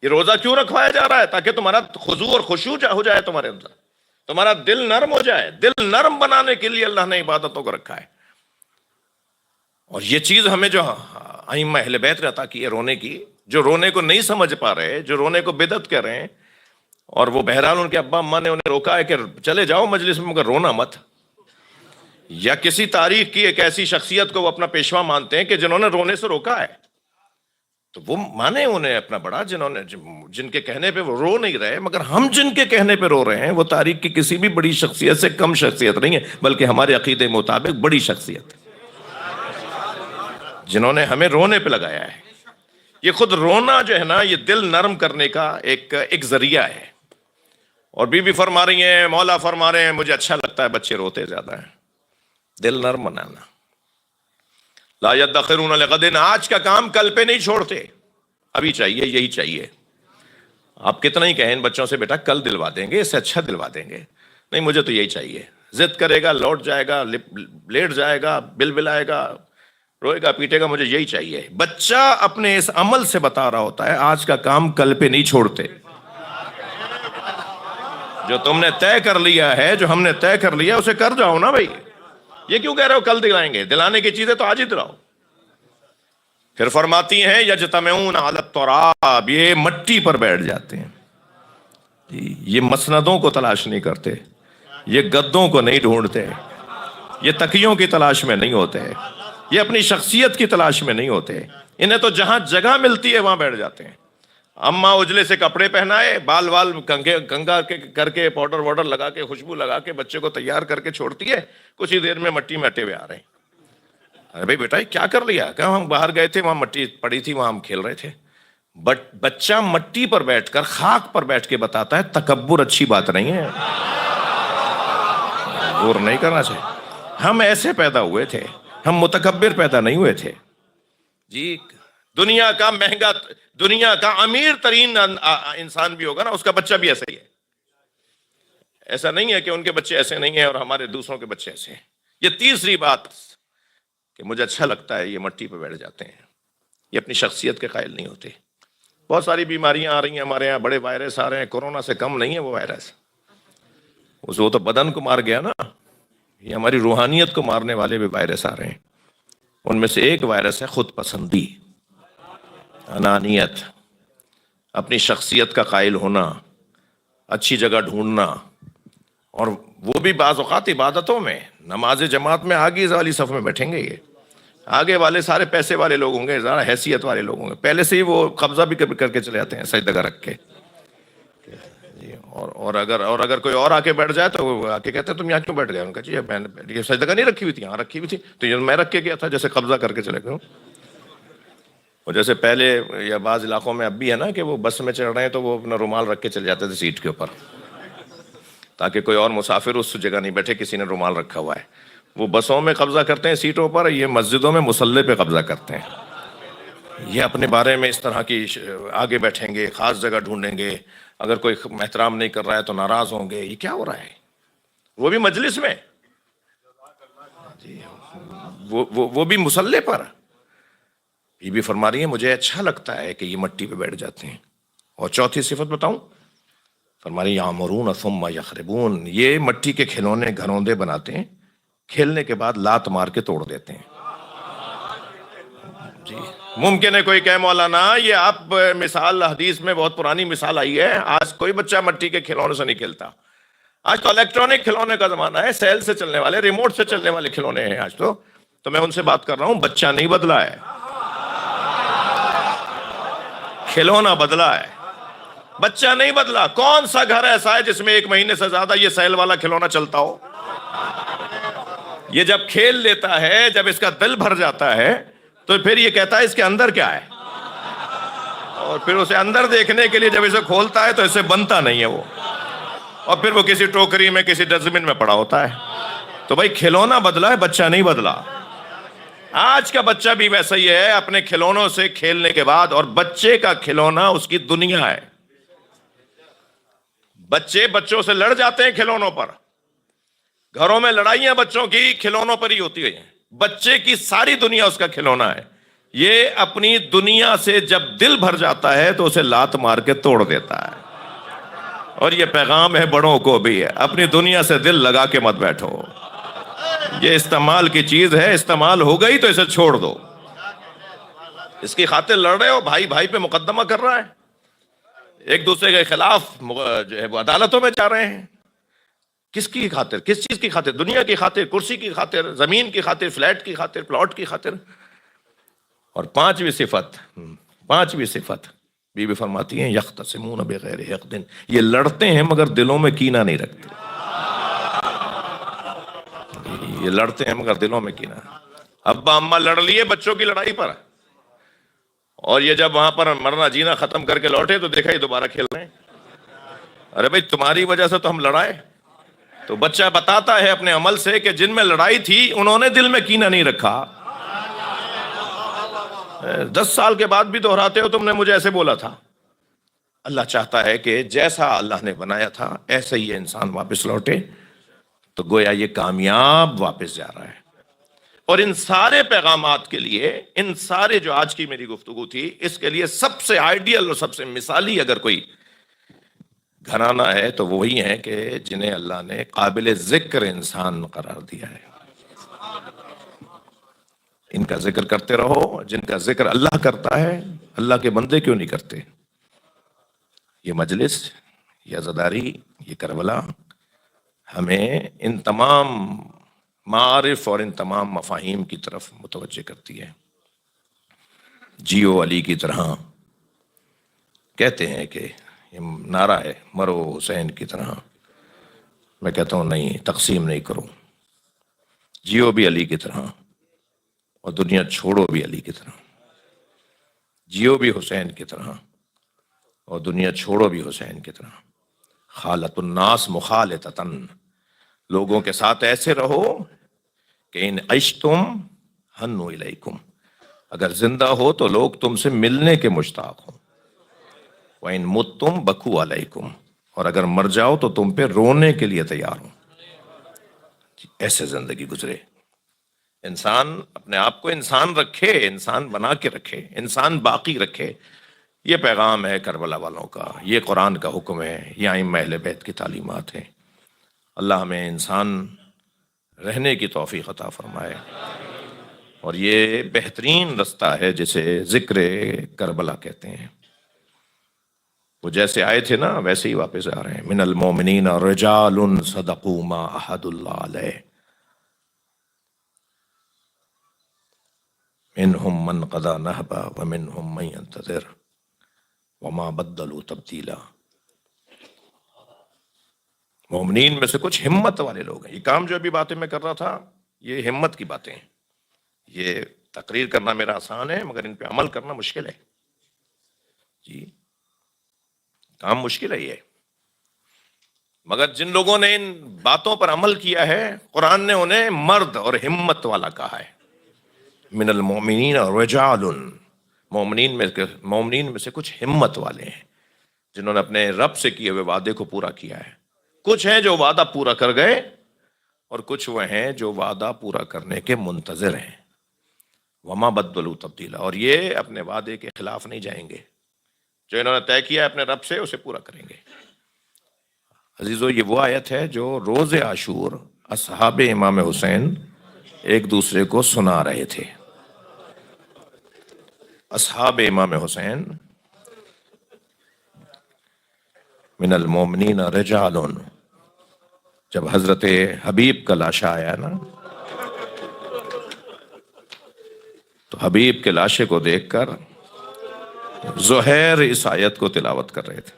یہ روزہ کیوں رکھوایا جا رہا ہے؟ تاکہ تمہارا خضوع اور خشوع ہو جائے، تمہارے اندر تمہارا دل نرم ہو جائے۔ دل نرم بنانے کے لیے اللہ نے عبادتوں کو رکھا ہے۔ اور یہ چیز ہمیں جو ائمہ اہل بیت نے عطا کی ہے رونے کی، جو رونے کو نہیں سمجھ پا رہے، جو رونے کو بدعت کہہ رہے ہیں، اور وہ بہرحال ان کے ابا اماں نے انہیں روکا ہے کہ چلے جاؤ مجلس میں مگر رونا مت، یا کسی تاریخ کی ایک ایسی شخصیت کو وہ اپنا پیشوا مانتے ہیں کہ جنہوں نے رونے سے روکا ہے، تو وہ مانے انہیں اپنا بڑا، جن کے کہنے پہ وہ رو نہیں رہے، مگر ہم جن کے کہنے پہ رو رہے ہیں وہ تاریخ کی کسی بھی بڑی شخصیت سے کم شخصیت نہیں ہے، بلکہ ہمارے عقیدے مطابق بڑی شخصیت ہے، جنہوں نے ہمیں رونے پہ لگایا ہے۔ یہ خود رونا جو ہے نا، یہ دل نرم کرنے کا ایک ذریعہ ہے۔ اور بی بی فرما رہی ہیں، مولا فرما رہے ہیں مجھے اچھا لگتا ہے بچے روتے زیادہ ہیں، دل نرم بنانا۔ لا يدخرون لغد، آج کا کام کل پہ نہیں چھوڑتے، ابھی چاہیے، یہی چاہیے۔ آپ کتنا ہی کہیں ان بچوں سے بیٹا کل دلوا دیں گے، اس سے اچھا دلوا دیں گے، نہیں مجھے تو یہی چاہیے۔ ضد کرے گا، لوٹ جائے گا، لیٹ جائے گا، بل بلائے گا، روئے گا، پیٹے گا، مجھے یہی چاہیے۔ بچہ اپنے اس عمل سے بتا رہا ہوتا ہے آج کا کام کل پہ نہیں چھوڑتے۔ جو تم نے طے کر لیا ہے، جو ہم نے طے کر لیا، اسے کر جاؤ نا بھائی، یہ کیوں کہہ رہے ہو کل دلائیں گے؟ دلانے کی چیزیں تو آج ہی دلاؤ۔ پھر فرماتی ہیں یجتمعون علی التراب، یہ مٹی پر بیٹھ جاتے ہیں، یہ مسندوں کو تلاش نہیں کرتے، یہ گدوں کو نہیں ڈھونڈتے، یہ تکیوں کی تلاش میں نہیں ہوتے، یہ اپنی شخصیت کی تلاش میں نہیں ہوتے، انہیں تو جہاں جگہ ملتی ہے وہاں بیٹھ جاتے ہیں۔ اماں اجلے سے کپڑے پہنائے، بال کنگا کر کے، پاؤڈر وارڈر لگا کے، خوشبو لگا کے بچے کو تیار کر کے چھوڑتی ہے، کچھ ہی دیر میں مٹی میں اٹے ہوئے آ رہے ہیں۔ ارے بھائی بیٹا کیا کر لیا؟ کہ ہم باہر گئے تھے، وہاں مٹی پڑی تھی، وہاں ہم کھیل رہے تھے۔ بچہ مٹی پر بیٹھ کر، خاک پر بیٹھ کے بتاتا ہے تکبر اچھی بات نہیں ہے، غور نہیں کرنا چاہیے۔ ہم ایسے پیدا ہوئے تھے، ہم متکبر پیدا نہیں ہوئے تھے جی۔ دنیا کا مہنگا، دنیا کا امیر ترین انسان بھی ہوگا نا، اس کا بچہ بھی ایسا ہی ہے۔ ایسا نہیں ہے کہ ان کے بچے ایسے نہیں ہیں اور ہمارے دوسروں کے بچے ایسے ہیں۔ یہ تیسری بات کہ مجھے اچھا لگتا ہے یہ مٹی پہ بیٹھ جاتے ہیں، یہ اپنی شخصیت کے قائل نہیں ہوتے۔ بہت ساری بیماریاں آ رہی ہیں ہمارے یہاں، بڑے وائرس آ رہے ہیں، کورونا سے کم نہیں ہے وہ وائرس، وہ تو بدن کو مار گیا نا، یہ ہماری روحانیت کو مارنے والے بھی وائرس آ رہے ہیں۔ ان میں سے ایک وائرس ہے خود پسندی، انانیت، اپنی شخصیت کا قائل ہونا، اچھی جگہ ڈھونڈنا، اور وہ بھی بعض اوقات عبادتوں میں، نماز جماعت میں آگے والی صف میں بیٹھیں گے، یہ آگے والے سارے پیسے والے لوگ ہوں گے، زیادہ حیثیت والے لوگ ہوں گے، پہلے سے ہی وہ قبضہ بھی کر کے چلے جاتے ہیں سجدہ رکھ کے جی۔ اور اگر کوئی اور آ کے بیٹھ جائے تو وہ آ کے کہتے ہیں تم یہاں کیوں بیٹھ گئے؟ ان کا جی میں نے یہ سجدہ نہیں رکھی ہوئی تھی، یہاں رکھی ہوئی تھی تو یہ میں رکھ کے گیا تھا، جیسے قبضہ کر کے چلے گئے۔ اور جیسے پہلے یا بعض علاقوں میں اب بھی ہے نا کہ وہ بس میں چڑھ رہے ہیں تو وہ اپنا رومال رکھ کے چلے جاتے تھے سیٹ کے اوپر، تاکہ کوئی اور مسافر اس جگہ نہیں بیٹھے کسی نے رومال رکھا ہوا ہے۔ وہ بسوں میں قبضہ کرتے ہیں سیٹوں پر، یہ مسجدوں میں مصلی پہ قبضہ کرتے ہیں۔ یہ اپنے بارے میں اس طرح کی آگے بیٹھیں گے، خاص جگہ ڈھونڈیں گے، اگر کوئی احترام نہیں کر رہا ہے تو ناراض ہوں گے۔ یہ کیا ہو رہا ہے؟ وہ بھی مجلس میں، وہ بھی مصلی پر۔ یہ بھی فرما رہی ہے مجھے اچھا لگتا ہے کہ یہ مٹی پہ بیٹھ جاتے ہیں۔ اور چوتھی صفت بتاؤں، فرما رہی یامرون ثم یخربون، یہ مٹی کے کھلونے گھروندے بناتے ہیں، کھیلنے کے بعد لات مار کے توڑ دیتے ہیں۔ جی ممکن ہے کوئی کہے مولانا یہ آپ مثال حدیث میں بہت پرانی مثال آئی ہے، آج کوئی بچہ مٹی کے کھلونے سے نہیں کھیلتا، آج تو الیکٹرانک کھلونے کا زمانہ ہے، سیل سے چلنے والے، ریموٹ سے چلنے والے کھلونے ہیں آج تو میں ان سے بات کر رہا ہوں، بچہ نہیں بدلا ہے، کھلونا بدلا ہے، بچہ نہیں بدلا۔ کون سا گھر ایسا ہے جس میں 1 مہینے سے زیادہ یہ سیل والا کھلونا چلتا ہو؟ یہ جب کھیل لیتا ہے، جب اس کا دل بھر جاتا ہے تو پھر یہ کہتا ہے اس کے اندر کیا ہے، اور پھر اسے اندر دیکھنے کے لیے جب اسے کھولتا ہے تو اسے بنتا نہیں ہے وہ، اور پھر وہ کسی ٹوکری میں کسی ڈسٹبن میں پڑا ہوتا ہے۔ تو بھائی کھلونا بدلا ہے، بچہ نہیں بدلا۔ آج کا بچہ بھی ویسا ہی ہے، اپنے کھلونوں سے کھیلنے کے بعد، اور بچے کا کھلونا اس کی دنیا ہے۔ بچے بچوں سے لڑ جاتے ہیں کھلونوں پر، گھروں میں لڑائیاں بچوں کی کھلونوں پر ہی ہوتی ہیں، بچے کی ساری دنیا اس کا کھلونا ہے۔ یہ اپنی دنیا سے جب دل بھر جاتا ہے تو اسے لات مار کے توڑ دیتا ہے۔ اور یہ پیغام ہے بڑوں کو بھی ہے، اپنی دنیا سے دل لگا کے مت بیٹھو، یہ استعمال کی چیز ہے، استعمال ہو گئی تو اسے چھوڑ دو۔ اس کی خاطر لڑ رہے ہو، بھائی بھائی پہ مقدمہ کر رہا ہے، ایک دوسرے کے خلاف جو ہے وہ عدالتوں میں جا رہے ہیں، کس کی خاطر، کس چیز کی خاطر؟ دنیا کی خاطر، کرسی کی خاطر، زمین کی خاطر، فلیٹ کی خاطر، پلاٹ کی خاطر۔ اور پانچویں صفت بی بی فرماتی ہیں یختصمون بغیر حقد، یہ لڑتے ہیں مگر دلوں میں کینہ نہیں رکھتے، یہ لڑتے ہیں مگر دلوں میں کینہ۔ ابا اماں لڑ لیے بچوں کی لڑائی پر، اور یہ جب وہاں پر مرنا جینا ختم کر کے لوٹے تو دیکھا یہ دوبارہ کھیل رہے ہیں۔ ارے بھائی تمہاری وجہ سے تو ہم لڑائے۔ تو بچہ بتاتا ہے اپنے عمل سے کہ جن میں لڑائی تھی انہوں نے دل میں کینہ نہیں رکھا۔ 10 سال کے بعد بھی دہراتے ہو، تم نے مجھے ایسے بولا تھا۔ اللہ چاہتا ہے کہ جیسا اللہ نے بنایا تھا ایسے ہی انسان واپس لوٹے، تو گویا یہ کامیاب واپس جا رہا ہے۔ اور ان سارے پیغامات کے لیے، ان سارے جو آج کی میری گفتگو تھی، اس کے لیے سب سے آئیڈیل اور سب سے مثالی اگر کوئی گھرانہ ہے تو وہی ہے کہ جنہیں اللہ نے قابل ذکر انسان قرار دیا ہے۔ ان کا ذکر کرتے رہو، جن کا ذکر اللہ کرتا ہے، اللہ کے بندے کیوں نہیں کرتے؟ یہ مجلس، یہ عزاداری، یہ کربلا ہمیں ان تمام معارف اور ان تمام مفاہیم کی طرف متوجہ کرتی ہے۔ جیو علی کی طرح کہتے ہیں کہ یہ نعرہ ہے مرو حسین کی طرح، میں کہتا ہوں نہیں، تقسیم نہیں کرو، جیو بھی علی کی طرح اور دنیا چھوڑو بھی علی کی طرح، جیو بھی حسین کی طرح اور دنیا چھوڑو بھی حسین کی طرح۔ خالط الناس مخالطتاً، لوگوں کے ساتھ ایسے رہو کہ ان عشتم ہنو الیکم، اگر زندہ ہو تو لوگ تم سے ملنے کے مشتاق ہوں، وَإِن مُتُّمْ بَكُوا عَلَيْكُمْ، اور اگر مر جاؤ تو تم پہ رونے کے لیے تیار ہوں۔ ایسے زندگی گزرے، انسان اپنے آپ کو انسان رکھے، انسان بنا کے رکھے، انسان باقی رکھے۔ یہ پیغام ہے کربلا والوں کا، یہ قرآن کا حکم ہے، یہ ائمہ اہل بیت کی تعلیمات ہیں۔ اللہ ہمیں انسان رہنے کی توفیق عطا فرمائے، اور یہ بہترین رستہ ہے جسے ذکر کربلا کہتے ہیں۔ وہ جیسے آئے تھے نا ویسے ہی واپس آ رہے ہیں. من المومنین رجال صدقوا ما عہد اللہ علیہ منہم من قضى نہبہ ومنہم من ينتظر وما بدلوا تبدیلا. مومنین میں سے کچھ ہمت والے لوگ ہیں. یہ کام جو ابھی باتیں میں کر رہا تھا یہ ہمت کی باتیں ہیں. یہ تقریر کرنا میرا آسان ہے مگر ان پہ عمل کرنا مشکل ہے. جی کام مشکل ہے یہ. مگر جن لوگوں نے ان باتوں پر عمل کیا ہے قرآن نے انہیں مرد اور ہمت والا کہا ہے. من المؤمنین رجال، مومنین میں سے کچھ ہمت والے ہیں جنہوں نے اپنے رب سے کیے ہوئے وعدے کو پورا کیا ہے. کچھ ہیں جو وعدہ پورا کر گئے اور کچھ وہ ہیں جو وعدہ پورا کرنے کے منتظر ہیں. وما بدلوا تبدیلا، اور یہ اپنے وعدے کے خلاف نہیں جائیں گے. جو انہوں نے طے کیا ہے اپنے رب سے اسے پورا کریں گے. عزیزو یہ وہ آیت ہے جو روز عاشور اصحاب امام حسین ایک دوسرے کو سنا رہے تھے. اصحاب امام حسین من المومنین رجال، جب حضرت حبیب کا لاشا آیا نا تو حبیب کے لاشے کو دیکھ کر زہیر اس آیت کو تلاوت کر رہے تھے.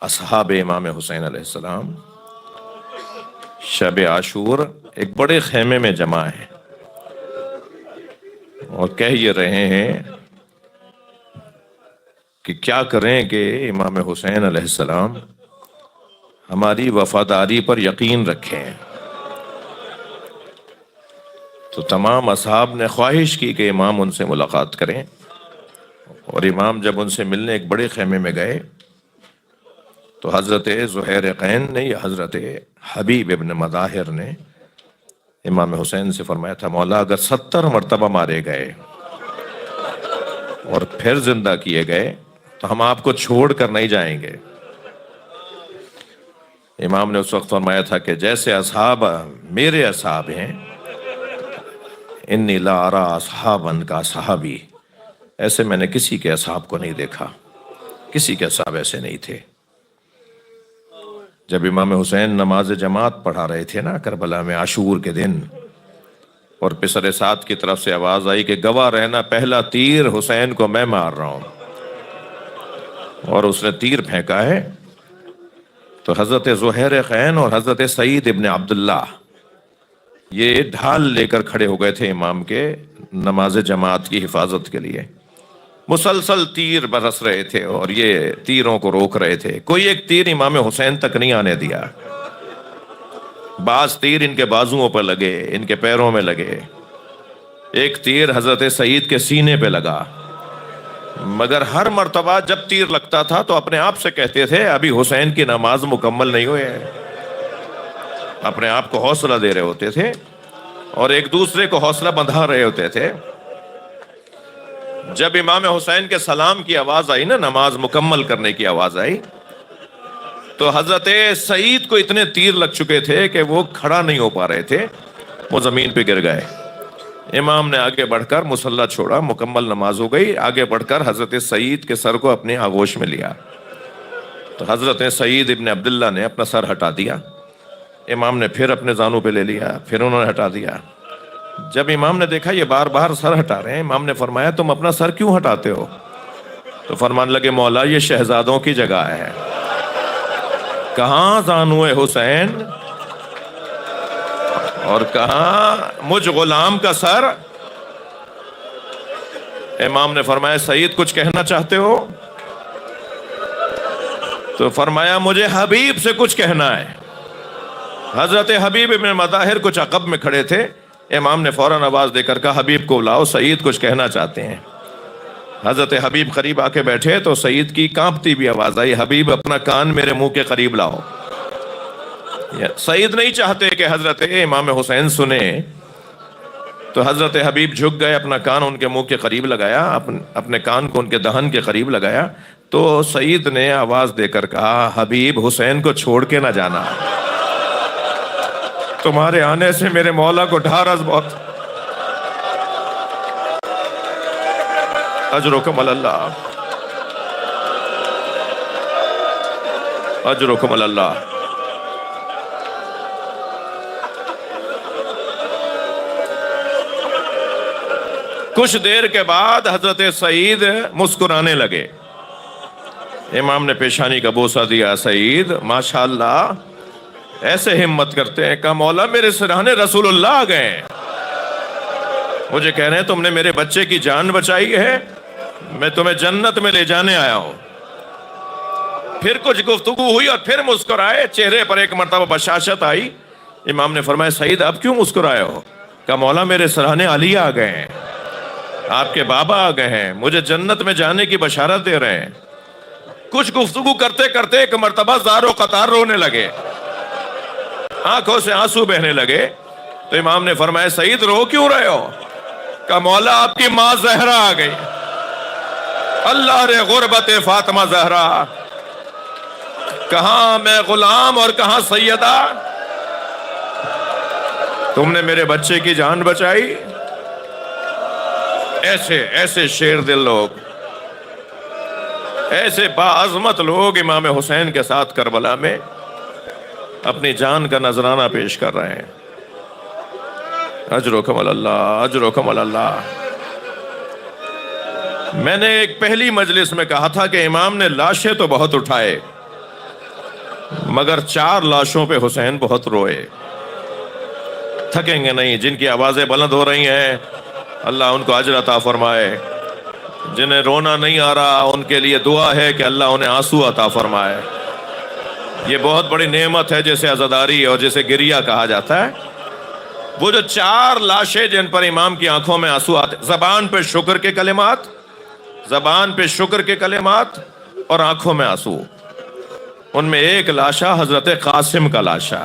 اصحاب امام حسین علیہ السلام شب عاشور ایک بڑے خیمے میں جمع ہیں اور کہہ یہ رہے ہیں کہ کیا کریں کہ امام حسین علیہ السلام ہماری وفاداری پر یقین رکھیں. تو تمام اصحاب نے خواہش کی کہ امام ان سے ملاقات کریں، اور امام جب ان سے ملنے ایک بڑے خیمے میں گئے تو حضرت زہیر قین نے یا حضرت حبیب ابن مظاہر نے امام حسین سے فرمایا تھا مولا اگر 70 مرتبہ مارے گئے اور پھر زندہ کیے گئے تو ہم آپ کو چھوڑ کر نہیں جائیں گے. امام نے اس وقت فرمایا تھا کہ جیسے اصحاب میرے اصحاب ہیں، انی لا ارا اصحابا کا صحابی، ایسے میں نے کسی کے اصحاب کو نہیں دیکھا، کسی کے اصحاب ایسے نہیں تھے. جب امام حسین نماز جماعت پڑھا رہے تھے نا کربلا میں عاشور کے دن، اور پسر سعد کی طرف سے آواز آئی کہ گواہ رہنا پہلا تیر حسین کو میں مار رہا ہوں، اور اس نے تیر پھینکا ہے، تو حضرت زہیر قین اور حضرت سعید ابن عبداللہ یہ ڈھال لے کر کھڑے ہو گئے تھے امام کے نماز جماعت کی حفاظت کے لیے. مسلسل تیر برس رہے تھے اور یہ تیروں کو روک رہے تھے. کوئی ایک تیر امام حسین تک نہیں آنے دیا. بعض تیر ان کے بازوؤں پر لگے، ان کے پیروں میں لگے، ایک تیر حضرت سعید کے سینے پہ لگا. مگر ہر مرتبہ جب تیر لگتا تھا تو اپنے آپ سے کہتے تھے ابھی حسین کی نماز مکمل نہیں ہوئے ہے. اپنے آپ کو حوصلہ دے رہے ہوتے تھے اور ایک دوسرے کو حوصلہ بندھا رہے ہوتے تھے. جب امام حسین کے سلام کی آواز آئی نا، نماز مکمل کرنے کی آواز آئی، تو حضرت سعید کو اتنے تیر لگ چکے تھے کہ وہ کھڑا نہیں ہو پا رہے تھے، وہ زمین پہ گر گئے. امام نے آگے بڑھ کر مصلی چھوڑا، مکمل نماز ہو گئی. آگے بڑھ کر حضرت سعید کے سر کو اپنے آغوش میں لیا تو حضرت سعید ابن عبداللہ نے اپنا سر ہٹا دیا. امام نے پھر اپنے زانوں پہ لے لیا، پھر انہوں نے ہٹا دیا. جب امام نے دیکھا یہ بار بار سر ہٹا رہے ہیں، امام نے فرمایا تم اپنا سر کیوں ہٹاتے ہو؟ تو فرمان لگے مولا یہ شہزادوں کی جگہ ہے. کہاں زانو حسین اور کہاں مجھ غلام کا سر؟ امام نے فرمایا سعید کچھ کہنا چاہتے ہو؟ تو فرمایا مجھے حبیب سے کچھ کہنا ہے. حضرت حبیب ابن مظاہر کچھ عقب میں کھڑے تھے. امام نے فوراً آواز دے کر کہا حبیب کو لاؤ، سعید کچھ کہنا چاہتے ہیں. حضرت حبیب قریب آ کے بیٹھے تو سعید کی کانپتی بھی آواز آئی حبیب اپنا کان میرے منہ کے قریب لاؤ. سعید نہیں چاہتے کہ حضرت امام حسین سنیں، تو حضرت حبیب جھک گئے، اپنا کان ان کے منہ کے قریب لگایا، اپنے کان کو ان کے دہن کے قریب لگایا. تو سعید نے آواز دے کر کہا حبیب حسین کو چھوڑ کے نہ جانا، تمہارے آنے سے میرے مولا کو ڈھارس بہت. اجرکم اللہ، اجرکم اللہ۔ کچھ دیر کے بعد حضرت سعید مسکرانے لگے۔ امام نے پیشانی کا بوسہ دیا، سعید ماشاءاللہ ایسے ہمت کرتے ہیں؟ کہا مولا میرے سرہانے رسول اللہ آ گئے ہیں، مجھے کہہ رہے ہیں تم نے میرے بچے کی جان بچائی ہے، میں تمہیں جنت میں لے جانے آیا ہوں۔ پھر کچھ گفتگو ہوئی اور پھر مسکرائے، چہرے پر ایک مرتبہ بشاشت آئی۔ امام نے فرمایا سعید اب کیوں مسکرائے ہو؟ کہا مولا میرے سرہانے علی آ گئے ہیں، آپ کے بابا آ گئے ہیں، مجھے جنت میں جانے کی بشارت دے رہے ہیں۔ کچھ گفتگو کرتے کرتے ایک مرتبہ زار و قطار رونے لگے، آنکھوں سے آنسو بہنے لگے۔ تو امام نے فرمایا سعید رو کیوں رہے ہو؟ کہ مولا آپ کی ماں زہرا آ گئی، اللہ رے غربت فاطمہ زہرا، کہاں میں غلام اور کہاں سیدہ، تم نے میرے بچے کی جان بچائی۔ ایسے شیر دل لوگ، ایسے باعظمت لوگ امام حسین کے ساتھ کربلا میں اپنی جان کا نذرانہ پیش کر رہے ہیں۔ اجرکم اللہ، اجرکم اللہ۔ میں نے ایک پہلی مجلس میں کہا تھا کہ امام نے لاشیں تو بہت اٹھائے مگر 4 لاشوں پہ حسین بہت روئے، تھکیں گے نہیں۔ جن کی آوازیں بلند ہو رہی ہیں اللہ ان کو اجر عطا فرمائے، جنہیں رونا نہیں آ رہا ان کے لیے دعا ہے کہ اللہ انہیں آنسو عطا فرمائے۔ یہ بہت بڑی نعمت ہے جسے عزاداری اور جسے گریہ کہا جاتا ہے۔ وہ جو 4 لاشیں جن پر امام کی آنکھوں میں آنسو آتے، زبان پہ شکر کے کلمات، زبان پہ شکر کے کلمات اور آنکھوں میں آنسو، ان میں ایک لاشا حضرت قاسم کا لاشا،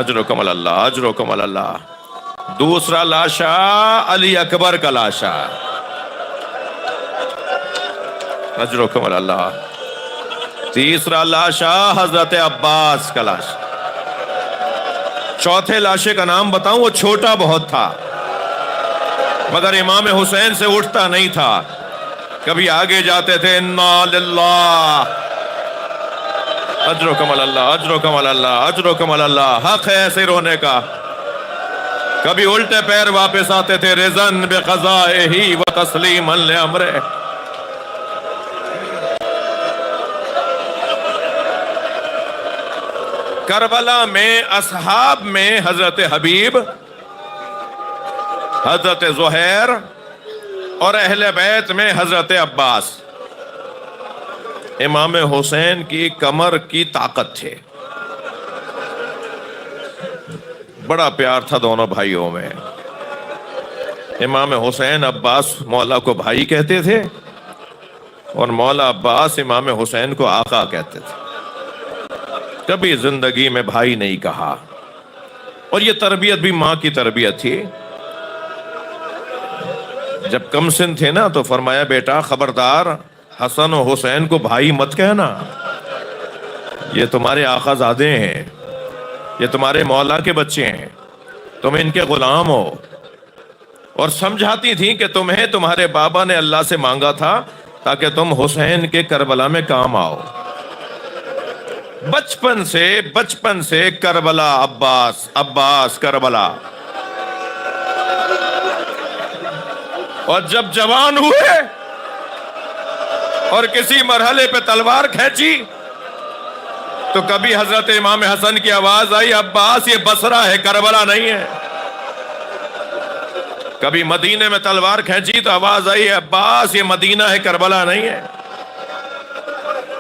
اجرکم اللہ، اجرکم اللہ۔ دوسرا لاشا علی اکبر کا لاشا، اجرکم اللہ۔ تیسرا لاشا حضرت عباس کا لاشا۔ چوتھے لاشے کا نام بتاؤں، وہ چھوٹا بہت تھا مگر امام حسین سے اٹھتا نہیں تھا، کبھی آگے جاتے تھے انا للہ، اجرکم اللہ، اجرکم اللہ، اجرکم اللہ۔ حق ہے ایسے رونے کا۔ کبھی الٹے پیر واپس آتے تھے، رضن بقضائہ و تسلیما لامرہ۔ کربلا میں اصحاب میں حضرت حبیب، حضرت زہیر اور اہل بیت میں حضرت عباس، امام حسین کی کمر کی طاقت تھے، بڑا پیار تھا دونوں بھائیوں میں۔ امام حسین عباس مولا کو بھائی کہتے تھے اور مولا عباس امام حسین کو آقا کہتے تھے، کبھی زندگی میں بھائی نہیں کہا۔ اور یہ تربیت بھی ماں کی تربیت تھی۔ جب کم سن تھے نا تو فرمایا بیٹا خبردار حسن و حسین کو بھائی مت کہنا، یہ تمہارے آقا زادے ہیں، یہ تمہارے مولا کے بچے ہیں، تم ان کے غلام ہو۔ اور سمجھاتی تھیں کہ تمہیں تمہارے بابا نے اللہ سے مانگا تھا تاکہ تم حسین کے کربلا میں کام آؤ۔ بچپن سے کربلا عباس، عباس کربلا۔ اور جب جوان ہوئے اور کسی مرحلے پہ تلوار کھینچی تو کبھی حضرت امام حسن کی آواز آئی عباس یہ بصرہ ہے، کربلا نہیں ہے۔ کبھی مدینے میں تلوار کھینچی تو آواز آئی عباس یہ مدینہ ہے، کربلا نہیں ہے۔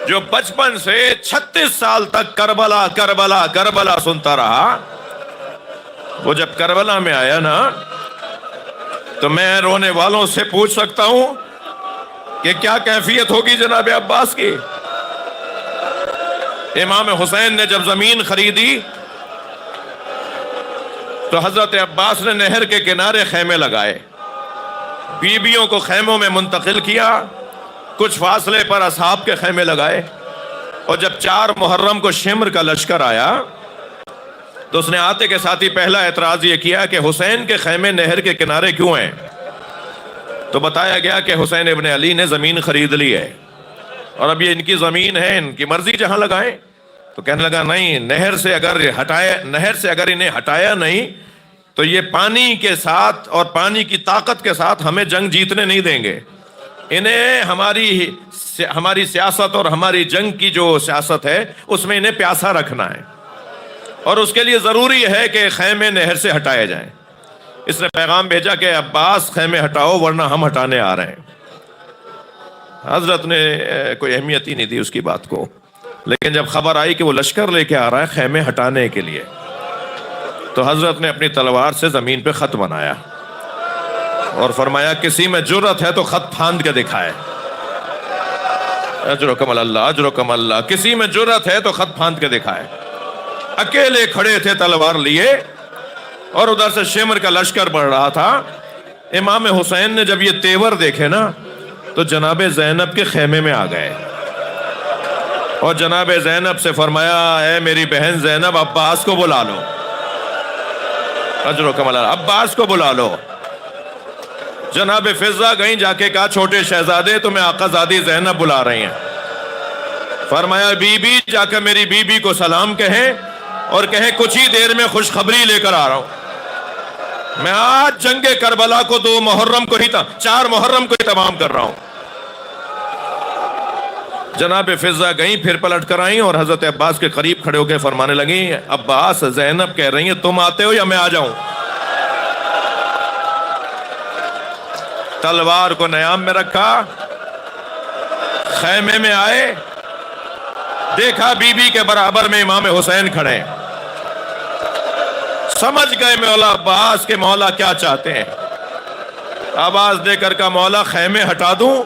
جو بچپن سے 36 سال تک کربلا کربلا کربلا سنتا رہا، وہ جب کربلا میں آیا نا تو میں رونے والوں سے پوچھ سکتا ہوں کہ کیا کیفیت ہوگی جناب عباس کی۔ امام حسین نے جب زمین خریدی تو حضرت عباس نے نہر کے کنارے خیمے لگائے، بیویوں کو خیموں میں منتقل کیا، کچھ فاصلے پر اصحاب کے خیمے لگائے۔ اور جب 4 محرم کو شمر کا لشکر آیا تو اس نے آتے کے ساتھ ہی پہلا اعتراض یہ کیا کہ حسین کے خیمے نہر کے کنارے کیوں ہیں؟ تو بتایا گیا کہ حسین ابن علی نے زمین خرید لی ہے اور اب یہ ان کی زمین ہے، ان کی مرضی جہاں لگائیں۔ تو کہنے لگا نہیں، نہر سے اگر انہیں ہٹایا نہیں تو یہ پانی کے ساتھ اور پانی کی طاقت کے ساتھ ہمیں جنگ جیتنے نہیں دیں گے۔ انہیں ہماری سیاست اور ہماری جنگ کی جو سیاست ہے اس میں انہیں پیاسا رکھنا ہے، اور اس کے لیے ضروری ہے کہ خیمے نہر سے ہٹائے جائیں۔ اس نے پیغام بھیجا کہ عباس خیمے ہٹاؤ ورنہ ہم ہٹانے آ رہے ہیں۔ حضرت نے کوئی اہمیت ہی نہیں دی اس کی بات کو، لیکن جب خبر آئی کہ وہ لشکر لے کے آ رہا ہے خیمے ہٹانے کے لیے، تو حضرت نے اپنی تلوار سے زمین پہ خط بنایا اور فرمایا کسی میں جرت ہے تو خط پھاند کے دکھائے۔ اجرکم اللہ، اجرکم اللہ، کسی میں جرت ہے تو خط پھاند کے دکھائے۔ اکیلے کھڑے تھے تلوار لیے، اور ادھر سے شمر کا لشکر بڑھ رہا تھا۔ امام حسین نے جب یہ تیور دیکھے نا تو جناب زینب کے خیمے میں آ گئے اور جناب زینب سے فرمایا اے میری بہن زینب، عباس کو بلا لو۔ اجرکم اللہ، عباس کو بلا لو۔ جناب فضہ گئیں، جا کے کہا چھوٹے شہزادے تمہیں آقا زادی زینب بلا رہی ہیں۔ فرمایا بی بی جا کر میری بی بی کو سلام کہیں اور کہیں کچھ ہی دیر میں خوشخبری لے کر آ رہا ہوں، میں آج جنگ کربلا کو 4 محرم کو ہی تمام کر رہا ہوں۔ جناب فضہ گئیں، پھر پلٹ کر آئیں اور حضرت عباس کے قریب کھڑے ہو کے فرمانے لگیں عباس، زینب کہہ رہی ہیں تم آتے ہو یا میں آ جاؤں؟ تلوار کو نیام میں رکھا، خیمے میں آئے، دیکھا بی بی کے برابر میں امام حسین کھڑے۔ سمجھ گئے مولا عباس کے مولا کیا چاہتے ہیں۔ آواز دے کر کا مولا خیمے ہٹا دوں؟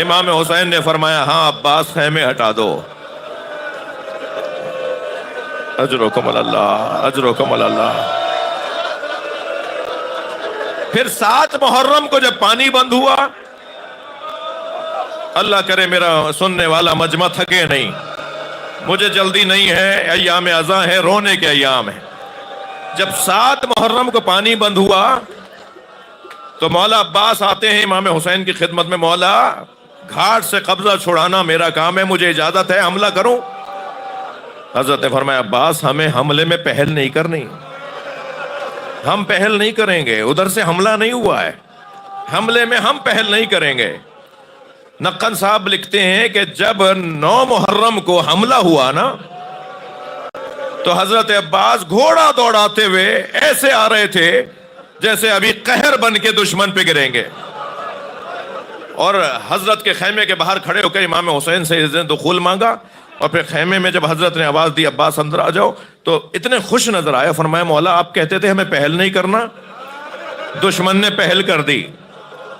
امام حسین نے فرمایا ہاں عباس خیمے ہٹا دو۔ اجرکم اللہ، اجرکم اللہ۔ پھر 7 محرم کو جب پانی بند ہوا، اللہ کرے میرا سننے والا مجمع تھکے نہیں، مجھے جلدی نہیں ہے، ایام ازاں ہے، رونے کے ایام ہیں۔ جب 7 محرم کو پانی بند ہوا تو مولا عباس آتے ہیں امام حسین کی خدمت میں، مولا گھاٹ سے قبضہ چھڑانا میرا کام ہے، مجھے اجازت ہے حملہ کروں؟ حضرت نے فرمایا عباس ہمیں حملے میں پہل نہیں کرنی، ہم پہل نہیں کریں گے، ادھر سے حملہ نہیں ہوا ہے، حملے میں ہم پہل نہیں کریں گے۔ نقن صاحب لکھتے ہیں کہ جب 9 محرم کو حملہ ہوا نا تو حضرت عباس گھوڑا دوڑاتے ہوئے ایسے آ رہے تھے جیسے ابھی قہر بن کے دشمن پہ گریں گے، اور حضرت کے خیمے کے باہر کھڑے ہو کر امام حسین سے اذن دخول مانگا، اور پھر خیمے میں جب حضرت نے آواز دی عباس اندر آ جاؤ تو اتنے خوش نظر آئے، فرمایا مولا آپ کہتے تھے ہمیں پہل نہیں کرنا، دشمن نے پہل کر دی،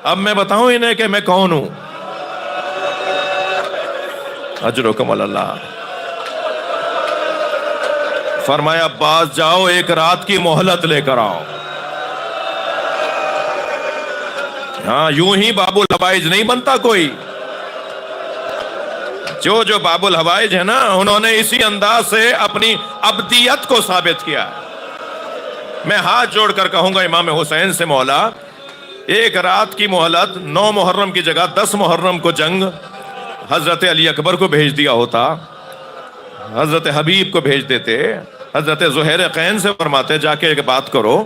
اب میں بتاؤں انہیں کہ میں کون ہوں؟ اجرکم اللہ۔ فرمایا عباس جاؤ 1 رات کی مہلت لے کر آؤ۔ ہاں یوں ہی باب الحوائج نہیں بنتا کوئی، جو باب الحوائج ہے نا انہوں نے اسی انداز سے اپنی ابدیت کو ثابت کیا۔ میں ہاتھ جوڑ کر کہوں گا امام حسین سے مولا 1 رات کی مہلت، 9 محرم کی جگہ 10 محرم کو جنگ حضرت علی اکبر کو بھیج دیا ہوتا، حضرت حبیب کو بھیج دیتے، حضرت زہیر قین سے فرماتے جا کے ایک بات کرو،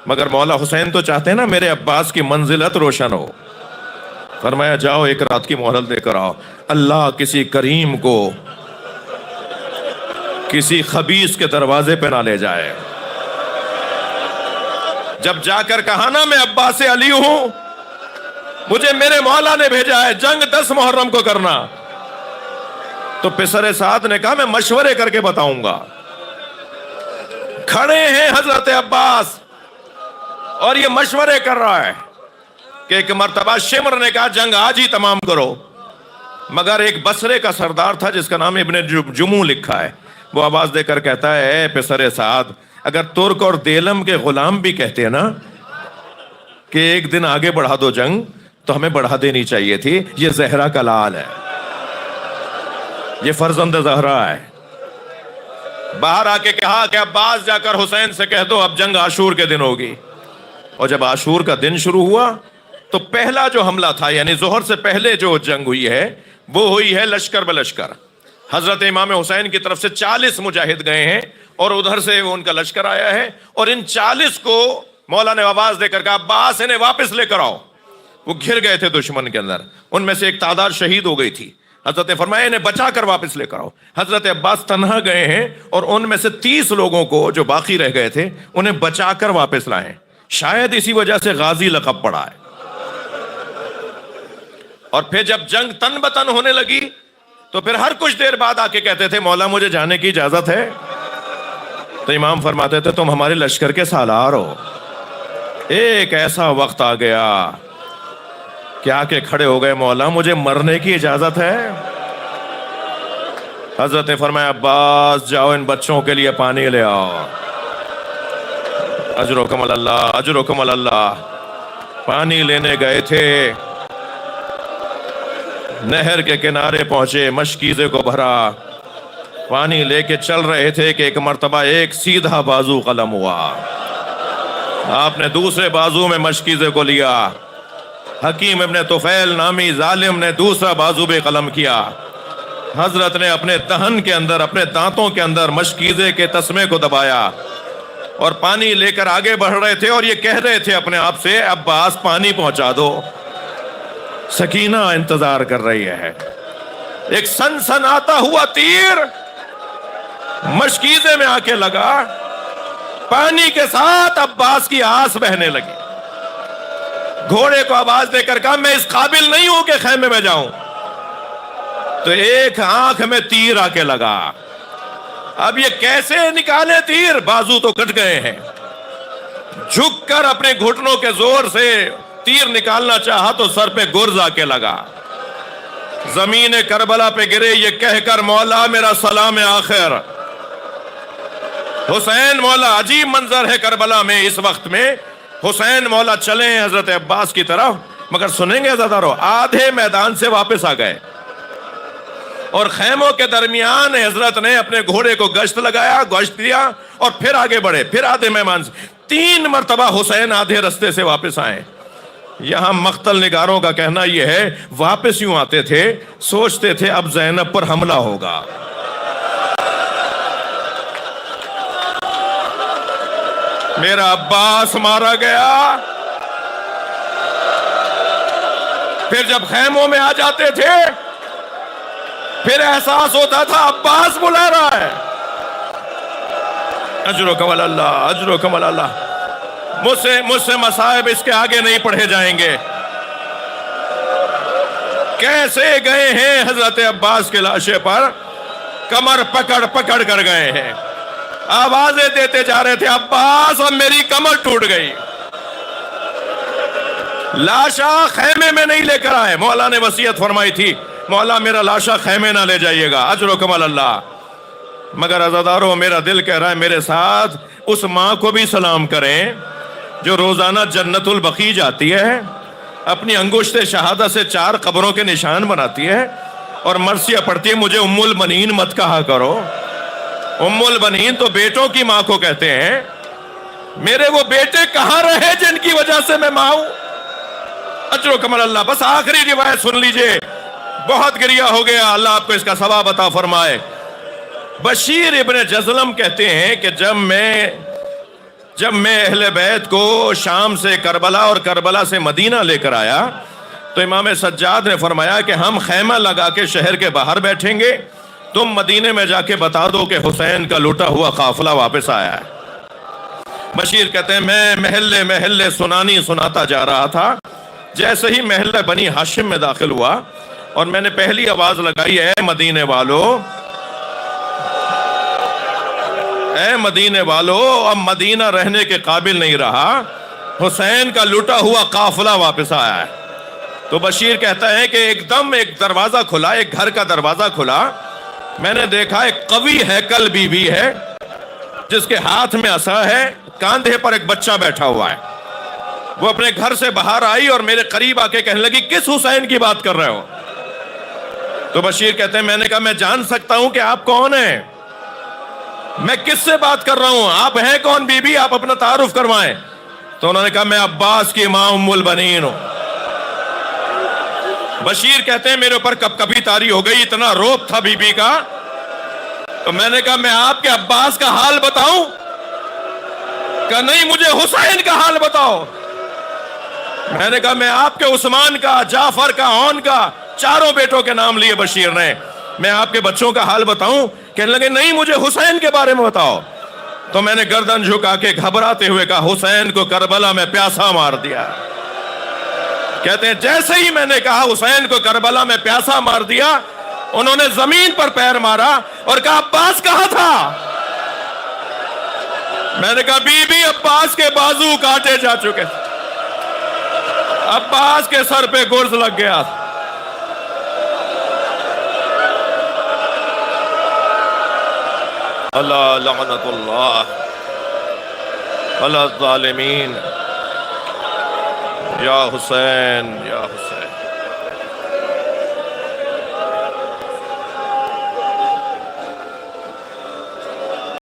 مگر مولا حسین تو چاہتے ہیں نا میرے عباس کی منزلت روشن ہو۔ فرمایا جاؤ 1 رات کی مہلت دے کر آؤ، اللہ کسی کریم کو کسی خبیث کے دروازے پہ نہ لے جائے۔ جب جا کر کہا نا میں عباس علی ہوں، مجھے میرے مولا نے بھیجا ہے جنگ 10 محرم کو کرنا، تو پسر سعد نے کہا میں مشورے کر کے بتاؤں گا۔ کھڑے ہیں حضرت عباس اور یہ مشورے کر رہا ہے کہ ایک مرتبہ شمر نے کہا جنگ آج ہی تمام کرو، مگر ایک بصرے کا سردار تھا جس کا نام ابن جموں لکھا ہے، وہ آواز دے کر کہتا ہے اے پسر سعد، اگر ترک اور دیلم کے غلام بھی کہتے ہیں نا کہ ایک دن آگے بڑھا دو جنگ تو ہمیں بڑھا دینی چاہیے تھی، یہ زہرا کا لال ہے، یہ فرزند زہرا ہے۔ باہر آ کے کہا کہ عباس جا کر حسین سے کہہ دو اب جنگ عاشور کے دن ہوگی۔ اور جب عاشور کا دن شروع ہوا تو پہلا جو حملہ تھا، یعنی ظہر سے پہلے جو جنگ ہوئی ہے وہ ہوئی ہے لشکر بلشکر. حضرت امام حسین کی طرف سے 40 مجاہد گئے ہیں اور ادھر سے ان کا لشکر آیا ہے، اور ان 40 کو مولا نے آواز دے کر کہا عباس انہیں واپس لے کر آؤ. وہ گھر گئے تھے دشمن کے اندر، ان میں سے ایک تعداد شہید ہو گئی تھی. حضرت نے فرمایا انہیں بچا کر واپس لے کر آؤ. حضرت عباس تنہا گئے ہیں اور ان میں سے 30 لوگوں کو جو باقی رہ گئے تھے انہیں بچا کر واپس لائے. شاید اسی وجہ سے غازی لقب پڑا ہے. اور پھر جب جنگ تن بتن ہونے لگی تو پھر ہر کچھ دیر بعد آ کے کہتے تھے مولا مجھے جانے کی اجازت ہے. تو امام فرماتے تھے تم ہمارے لشکر کے سالار ہو. ایک ایسا وقت آ گیا کیا کہ کھڑے ہو گئے مولا مجھے مرنے کی اجازت ہے. حضرت نے فرمایا عباس جاؤ ان بچوں کے لیے پانی لے آؤ. اجرکم اللہ اجرکم اللہ. پانی لینے گئے تھے، نہر کے کنارے پہنچے، مشکیزے کو بھرا، پانی لے کے چل رہے تھے کہ ایک مرتبہ ایک سیدھا بازو قلم ہوا. آپ نے دوسرے بازو میں مشکیزے کو لیا. حکیم ابن طفیل نامی ظالم نے دوسرا بازو بھی قلم کیا. حضرت نے اپنے دہن کے اندر، اپنے دانتوں کے اندر مشکیزے کے تسمے کو دبایا اور پانی لے کر آگے بڑھ رہے تھے اور یہ کہہ رہے تھے اپنے آپ سے عباس پانی پہنچا دو. سکینہ انتظار کر رہی ہے. ایک سنسناتا ہوا تیر مشکیزے میں آ کے لگا، پانی کے ساتھ عباس کی آس بہنے لگی. گھوڑے کو آواز دے کر کہا میں اس قابل نہیں ہوں کہ خیمے میں جاؤں. تو ایک آنکھ میں تیر آ کے لگا. اب یہ کیسے نکالے تیر؟ بازو تو کٹ گئے ہیں. جھک کر اپنے گھٹنوں کے زور سے تیر نکالنا چاہا تو سر پہ گرز آ کے لگا. زمین کربلا پہ گرے یہ کہہ کر مولا میرا سلام آخر. حسین مولا، عجیب منظر ہے کربلا میں اس وقت میں. حسین مولا چلے ہیں حضرت عباس کی طرف، مگر سنیں گے عزادارو آدھے میدان سے واپس آ گئے اور خیموں کے درمیان حضرت نے اپنے گھوڑے کو گشت لگایا، گشت دیا اور پھر آگے بڑھے. پھر آدھے میدان سے 3 مرتبہ حسین آدھے رستے سے واپس آئے. یہاں مقتل نگاروں کا کہنا یہ ہے واپس یوں آتے تھے، سوچتے تھے اب زینب پر حملہ ہوگا. میرا عباس مارا گیا. پھر جب خیموں میں آ جاتے تھے پھر احساس ہوتا تھا عباس بلا رہا ہے. اجرکم اللہ اجرکم اللہ. مجھ سے مصائب اس کے آگے نہیں پڑھے جائیں گے. کیسے گئے ہیں حضرت عباس کے لاشے پر، کمر پکڑ پکڑ کر گئے ہیں. آوازیں دیتے جا رہے تھے عباس اب میری کمر ٹوٹ گئی. لاشا خیمے میں نہیں لے کر آئے. مولا نے وصیت فرمائی تھی مولا میرا لاشا خیمے نہ لے جائیے گا. اجرکم اللہ. مگر عزادارو میرا دل کہہ رہا ہے میرے ساتھ اس ماں کو بھی سلام کریں جو روزانہ جنت البقیع جاتی ہے، اپنی انگشت شہادت سے 4 قبروں کے نشان بناتی ہے اور مرثیہ پڑھتی ہے مجھے ام البنین مت کہا کرو. ام البنین تو بیٹوں کی ماں کو کہتے ہیں. میرے وہ بیٹے کہاں رہے جن کی وجہ سے میں ماں ہوں. اجرکم اللہ. بس آخری روایت سن لیجئے، بہت گریہ ہو گیا، اللہ آپ کو اس کا ثواب عطا فرمائے. بشیر ابن جزلم کہتے ہیں کہ جب میں اہل بیت کو شام سے کربلا اور کربلا سے مدینہ لے کر آیا تو امام سجاد نے فرمایا کہ ہم خیمہ لگا کے شہر کے باہر بیٹھیں گے، تم مدینے میں جا کے بتا دو کہ حسین کا لوٹا ہوا قافلہ واپس آیا ہے. بشیر کہتے ہیں میں محلے محلے سناتا جا رہا تھا. جیسے ہی محلہ بنی ہاشم میں داخل ہوا اور میں نے پہلی آواز لگائی اے مدینے والو، اے مدینے والو اب مدینہ رہنے کے قابل نہیں رہا، حسین کا لوٹا ہوا قافلہ واپس آیا ہے. تو بشیر کہتا ہے کہ ایک دم ایک دروازہ کھلا، ایک گھر کا دروازہ کھلا. میں نے دیکھا ایک قوی ہیکل بی بی ہے جس کے ہاتھ میں عصا ہے، کاندھے پر ایک بچہ بیٹھا ہوا ہے. وہ اپنے گھر سے باہر آئی اور میرے قریب آ کے کہنے لگی کس حسین کی بات کر رہے ہو؟ تو بشیر کہتے ہیں میں نے کہا میں جان سکتا ہوں کہ آپ کون ہیں؟ میں کس سے بات کر رہا ہوں؟ آپ ہیں کون بی بی؟ آپ اپنا تعارف کروائیں. تو انہوں نے کہا میں عباس کی ماں ام البنین ہوں. بشیر کہتے ہیں میرے اوپر کب کبھی تاری ہو گئی, اتنا روب تھا بی بی کا. تو میں نے کہا میں آپ کے عباس کا حال بتاؤں؟ کہ نہیں, مجھے حسین کا حال بتاؤ. میں نے کہا میں آپ کے عثمان کا, جعفر کا, عون کا, چاروں بیٹوں کے نام لیے بشیر نے, میں آپ کے بچوں کا حال بتاؤں؟ کہنے لگے نہیں, مجھے حسین کے بارے میں بتاؤ. تو میں نے گردن جھکا کے گھبراتے ہوئے کہا حسین کو کربلا میں پیاسا مار دیا. کہتے ہیں جیسے ہی میں نے کہا حسین کو کربلا میں پیاسا مار دیا, انہوں نے زمین پر پیر مارا اور کہا عباس کہاں تھا؟ میں نے کہا بی بی عباس کے بازو کاٹے جا چکے, عباس کے سر پہ گرز لگ گیا. اللہ لعنت اللہ علی الظالمین. یا حسین یا حسین.